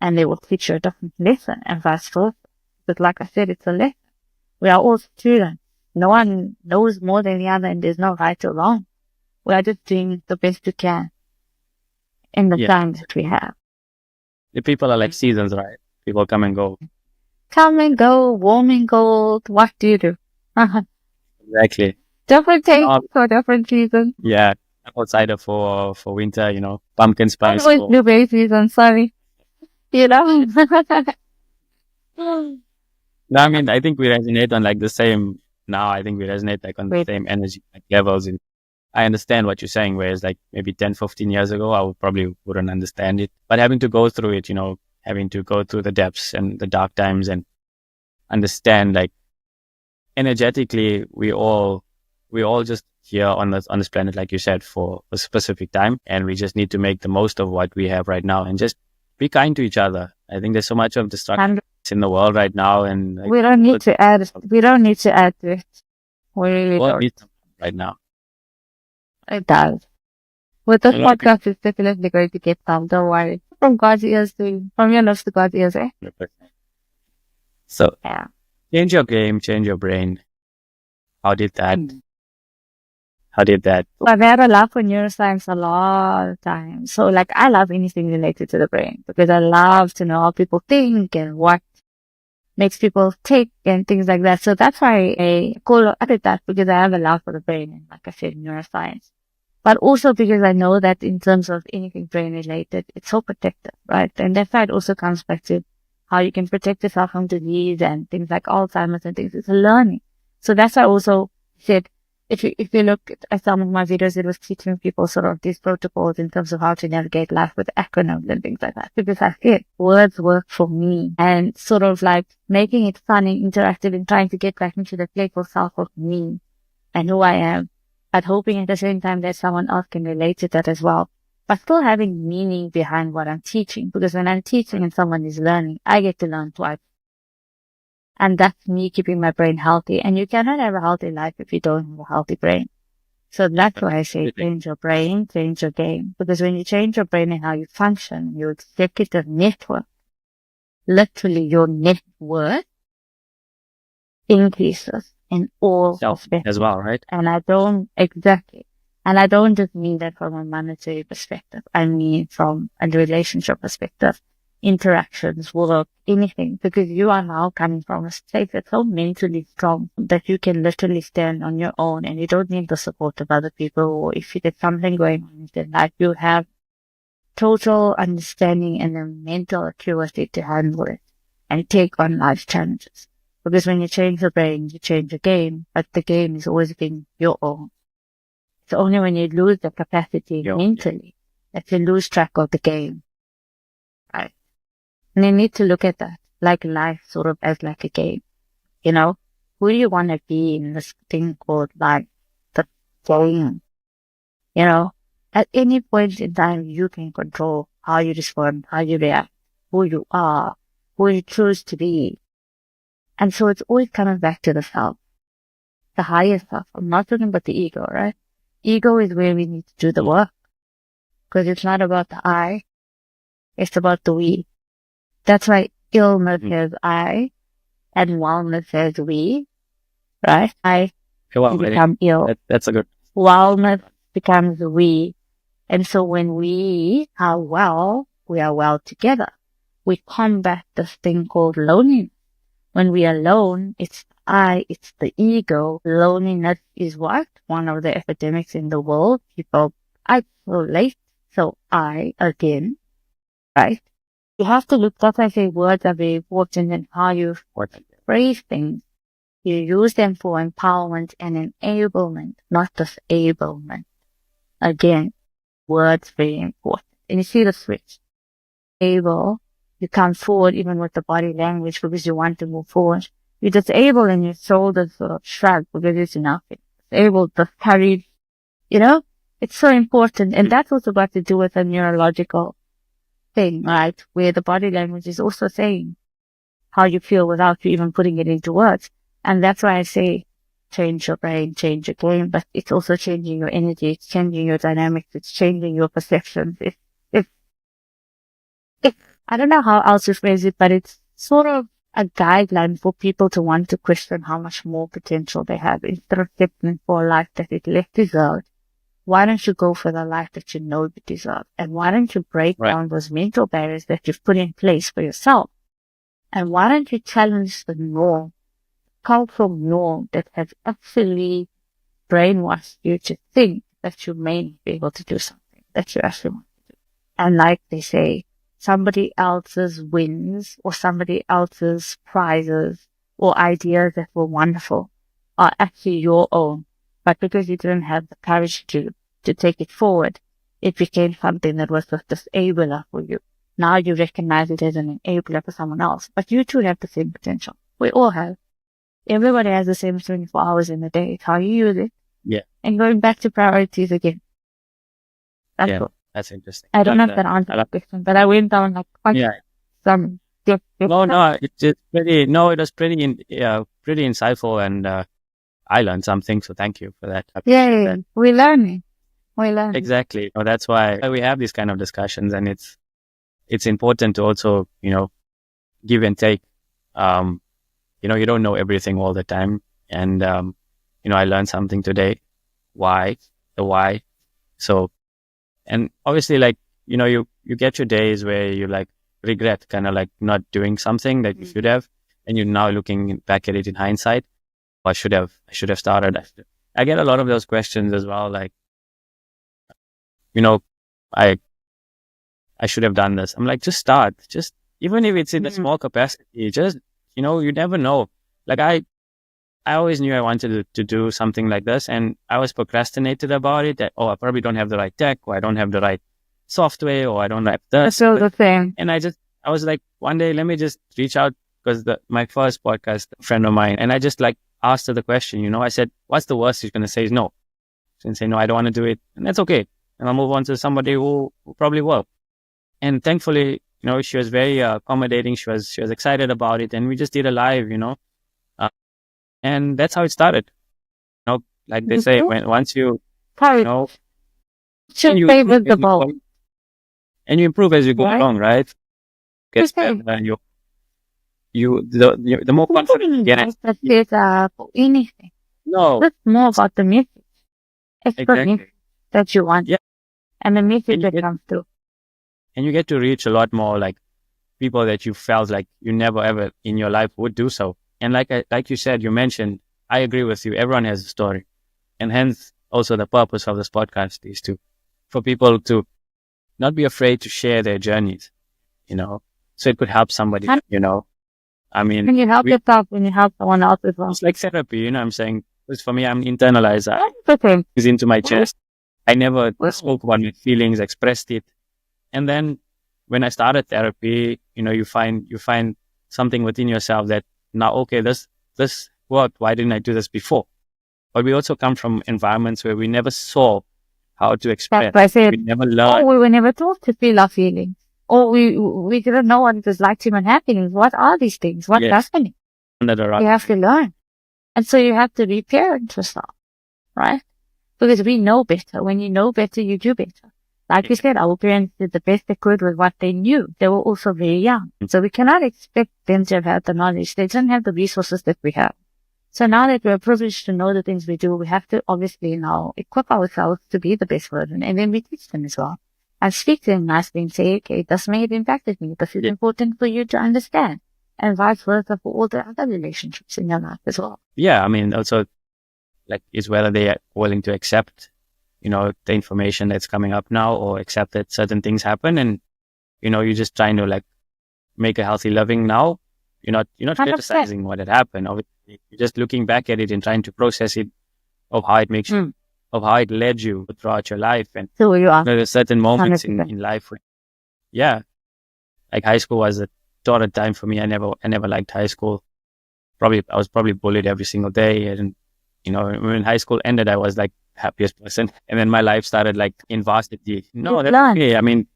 And they will teach you a different lesson, and vice versa. But like I said, it's a lesson. We are all students. No one knows more than the other, and there's no right or wrong. We are just doing the best we can in the time that we have. The people are like seasons, right? People come and go. Come and go, warm and cold. What do you do? Exactly. Different tastes for different seasons. Yeah. Outside for winter, pumpkin spice. Always blueberry season, sorry. No, I mean, I think we resonate on like the same, now I think we resonate like on the same energy like levels. And I understand what you're saying, whereas like maybe 10, 15 years ago, I wouldn't understand it. But having to go through it, having to go through the depths and the dark times and understand like energetically, we all just here on this planet, like you said, for a specific time. And we just need to make the most of what we have right now and just be kind to each other. I think there's so much of destruction in the world right now, and like, we don't need to add to it. We really don't. Need right now. It does. With this podcast, it's definitely going to get some. Don't worry. From God's ears from your nose to God's ears, eh? So, yeah. Change your game, change your brain. How did that? I've had a love for neuroscience a lot of times. So, like, I love anything related to the brain because I love to know how people think and what makes people tick and things like that. So that's why I call it that, because I have a love for the brain and, like I said, neuroscience. But also because I know that in terms of anything brain related, it's so protective, right? And that's why it also comes back to how you can protect yourself from disease and things like Alzheimer's and things. It's a learning. So that's why I also said, if you look at some of my videos, it was teaching people sort of these protocols in terms of how to navigate life with acronyms and things like that. Because I feel words work for me, and sort of like making it fun and interactive and trying to get back into the playful self of me and who I am, but hoping at the same time that someone else can relate to that as well. But still having meaning behind what I'm teaching, because when I'm teaching and someone is learning, I get to learn twice. And that's me keeping my brain healthy. And you cannot have a healthy life if you don't have a healthy brain. So that's why I say change your brain, change your game. Because when you change your brain and how you function, your executive network, literally your net worth increases in all aspects as well, right? And I don't just mean that from a monetary perspective. I mean from a relationship perspective. Interactions, work, anything, because you are now coming from a state that's so mentally strong that you can literally stand on your own and you don't need the support of other people. Or if you get something going on in your life, you have total understanding and the mental acuity to handle it and take on life challenges. Because when you change your brain, you change the game, but the game is always being your own. It's only when you lose the capacity mentally that you lose track of the game. Right? And you need to look at that, like life sort of as like a game. Who do you want to be in this thing called life? The game. At any point in time, you can control how you respond, how you react, who you are, who you choose to be. And so it's always coming back to the self, the higher self. I'm not talking about the ego, right? Ego is where we need to do the work, because it's not about the I, it's about the we. That's why illness says I and wellness says we, right? I become ill. That's a good. Wellness becomes we. And so when we are well, we are well together. We combat this thing called loneliness. When we are alone, it's I, it's the ego. Loneliness is what? One of the epidemics in the world. People isolate. So I, again, right? You have to look, that's why I say words are very important in how you phrase things. You use them for empowerment and enablement, not disablement. Again, words very important. And you see the switch. Able, you come forward even with the body language because you want to move forward. You disable and your shoulders sort of shrug because it's enough. It's able to carry, it's so important. And that's also got to do with a neurological thing, right? Where the body language is also saying how you feel without you even putting it into words. And that's why I say change your brain, change your game, but it's also changing your energy, it's changing your dynamics, it's changing your perceptions. I don't know how else to phrase it, but it's sort of a guideline for people to want to question how much more potential they have instead of settling for a life that is less deserved. Why don't you go for the life that you know you deserve? And why don't you break Right. down those mental barriers that you've put in place for yourself? And why don't you challenge the norm, cultural norm that has actually brainwashed you to think that you may not be able to do something that you actually want to do? And like they say, somebody else's wins or somebody else's prizes or ideas that were wonderful are actually your own. But because you didn't have the courage to take it forward, it became something that was a disabler for you. Now you recognize it as an enabler for someone else. But you too have the same potential. We all have. Everybody has the same 24 hours in a day. It's how you use it. Yeah. And going back to priorities again. That's Yeah. all. That's interesting. I don't Like have that answer I to like- the question, but I went down like quite Yeah. some deep. No, it's pretty. No, it was pretty insightful, and I learned something. So thank you for that. I appreciate Yay. that. We're learning. Exactly. No, that's why we have these kind of discussions, and it's important to also, give and take. You don't know everything all the time, and I learned something today. Why? The why. So, and obviously, like, you get your days where you like regret kind of like not doing something that you should have, and you're now looking back at it in hindsight. I should have started. I get a lot of those questions as well. Like, I should have done this. I'm like, just start. Just even if it's in a small capacity, just you never know. Like I always knew I wanted to do something like this, and I was procrastinated about it. That I probably don't have the right tech, or I don't have the right software, or I don't have I this. feel the same. And I was like, one day, let me just reach out, because my first podcast, a friend of mine, and I just like asked her the question. I said, what's the worst she's going to say is no. She's going to say, no, I don't want to do it. And that's okay. And I'll move on to somebody who probably will. And thankfully, she was very accommodating. She was excited about it. And we just did a live, and that's how it started. Like they say, once you, should you favor the ball. And you improve as you go along, right? Gets better, and the more confident you get. That is for anything. No, It's more about the message. It's the exactly. message that you want. Yeah. And the message And you that comes through. And you get to reach a lot more like people that you felt like you never ever in your life would do so. And like you said, you mentioned, I agree with you. Everyone has a story, and hence also the purpose of this podcast is for people to not be afraid to share their journeys. So it could help somebody. I mean, when you help yourself, when you help someone else as well. It's like therapy. I'm saying, because for me, I'm internalized. It's into my chest. I never spoke about my feelings, expressed it. And then when I started therapy, you find something within yourself that now, okay, this worked. Why didn't I do this before? But we also come from environments where we never saw how to express. That's why I said, we never learned. We were never taught to feel our feelings. Or we didn't know what it was like to human happiness. What are these things? What's happening? You have to learn. And so you have to reparent yourself, right? Because we know better. When you know better, you do better. Like you said, our parents did the best they could with what they knew. They were also very young. So we cannot expect them to have had the knowledge. They didn't have the resources that we have. So now that we're privileged to know the things we do, we have to obviously now equip ourselves to be the best version. And then we teach them as well. And speak to them nicely and say, okay, this may have impacted me. This is important for you to understand. And vice versa for all the other relationships in your life as well. Yeah, I mean, also, like, is whether they are willing to accept, the information that's coming up now, or accept that certain things happen, and, you're just trying to like make a healthy living now. You're not 100%. Criticizing what had happened. Obviously, you're just looking back at it and trying to process it, of how it makes you, of how it led you throughout your life. And so you are. There's certain moments in life where, like high school was a torrid time for me. I never liked high school. I was probably bullied every single day. And, when high school ended, I was like happiest person. And then my life started like in varsity. No, that's okay. I mean,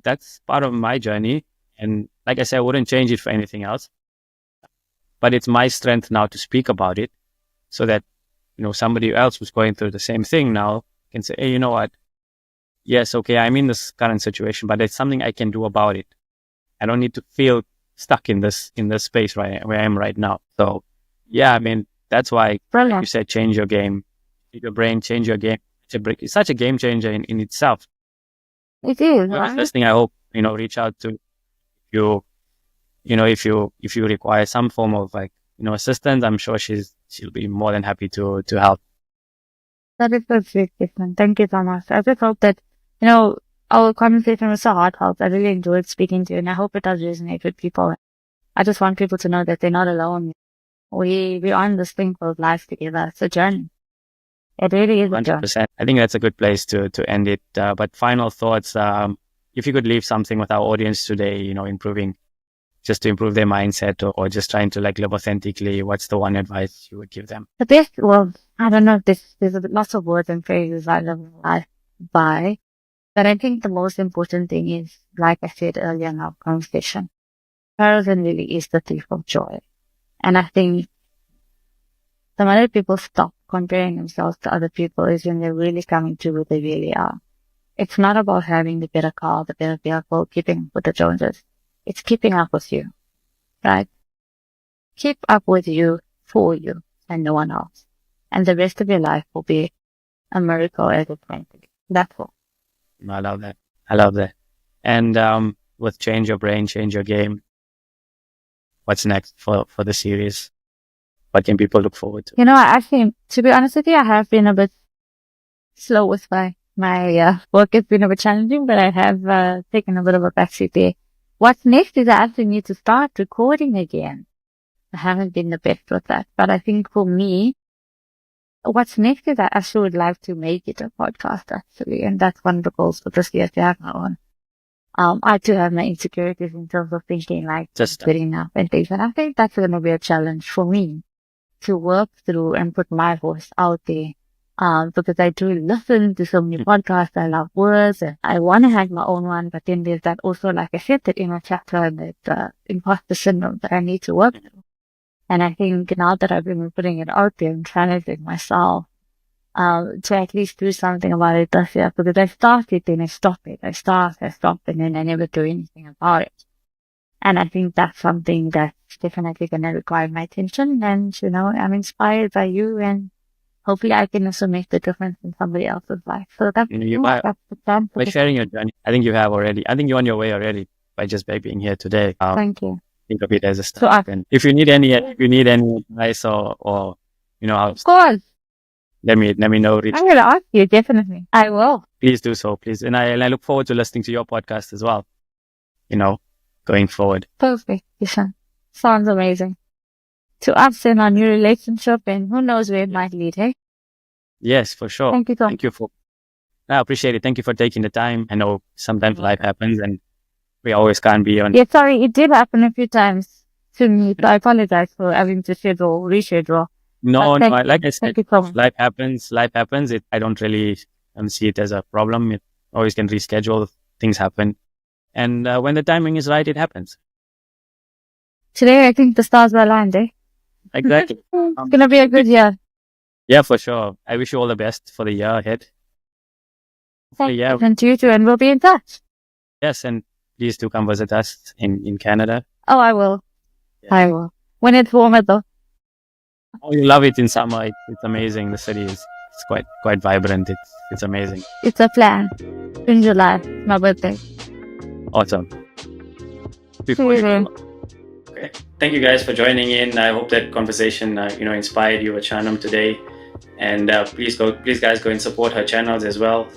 that's part of my journey. And like I said, I wouldn't change it for anything else. But it's my strength now to speak about it, so that, somebody else who's going through the same thing now can say, hey, you know what? Yes, okay, I'm in this current situation, but there's something I can do about it. I don't need to feel stuck in this space where I am right now. So yeah, I mean, that's why Brilliant. you said change your game, change your brain, change your game. It's such a game changer in itself. It is, Whoever's right? listening, I hope, reach out to you, if you require some form of assistance. I'm sure she'll be more than happy to help. That is so sweet, Kishen. Thank you so much. I just hope that, our conversation was so heartfelt. I really enjoyed speaking to you, and I hope it does resonate with people. I just want people to know that they're not alone. We're on this thing called life together. It's a journey. It really is a journey. 100%. I think that's a good place to end it. But final thoughts, if you could leave something with our audience today, just to improve their mindset, or just trying to live authentically, what's the one advice you would give them? The best, well, I don't know if there's lots of words and phrases I live life by, but I think the most important thing is, like I said earlier in our conversation, comparison really is the thief of joy. And I think the moment people stop comparing themselves to other people is when they're really coming to who they really are. It's not about having the better car, the better vehicle, keeping up with the Joneses. It's keeping up with you, right? Keep up with you, for you, and no one else. And the rest of your life will be a miracle as it's going to be. That's all. I love that. I love that. And with Change Your Brain, Change Your Game, what's next for the series? What can people look forward to? Actually, to be honest with you, I have been a bit slow with my work. Has been a bit challenging, but I have taken a bit of a backseat there. What's next is I actually need to start recording again. I haven't been the best with that, but I think for me, what's next is I actually would like to make it a podcast, actually, and that's one of the goals for this year, to have my own. I too have my insecurities in terms of thinking Just good enough and things, and I think that's going to be a challenge for me to work through and put my voice out there. Because I do listen to so many podcasts. I love words and I want to have my own one, but then there's that also, like I said, that inner chapter and that imposter syndrome that I need to work through. And I think now that I've been putting it out there and challenging myself, to at least do something about it this year, because I started, then I stopped it. I stopped, and then I never do anything about it. And I think that's something that's definitely going to require my attention. And, I'm inspired by you, and hopefully I can also make the difference in somebody else's life. So that's the plan. By sharing your journey, I think you have already. I think you're on your way already by being here today. Thank you. Think of it as a start. And if you need any advice or of course, let me know. I'm going to ask you, definitely. I will. Please do so, please. And I look forward to listening to your podcast as well, going forward. Perfect, Kishen. Sounds amazing. To us in our new relationship, and who knows where it might lead, hey? Yes, for sure. Thank you so much. I appreciate it. Thank you for taking the time. I know sometimes life happens and we always can't be on. Yeah, sorry, it did happen a few times to me, so I apologize for having to reschedule. No, like I said, so life happens. I don't really see it as a problem. It always can reschedule. Things happen. And when the timing is right, it happens. Today, I think the stars were aligned, eh? Exactly. It's going to be a good year. Yeah, for sure. I wish you all the best for the year ahead. Thank you. And to you too, and we'll be in touch. Yes, and please do come visit us in Canada. Oh, I will. Yeah. I will. When it's warmer, though. Oh, you love it in summer. It's amazing. The city is quite vibrant. It's amazing. It's a plan. In July, my birthday. Awesome. Okay. Thank you guys for joining in. I hope that conversation inspired you with Shanim today. And please guys go and support her channels as well.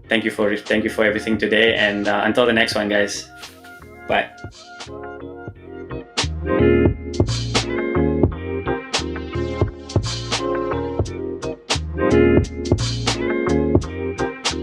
Thank you for everything today. And until the next one, guys. Bye.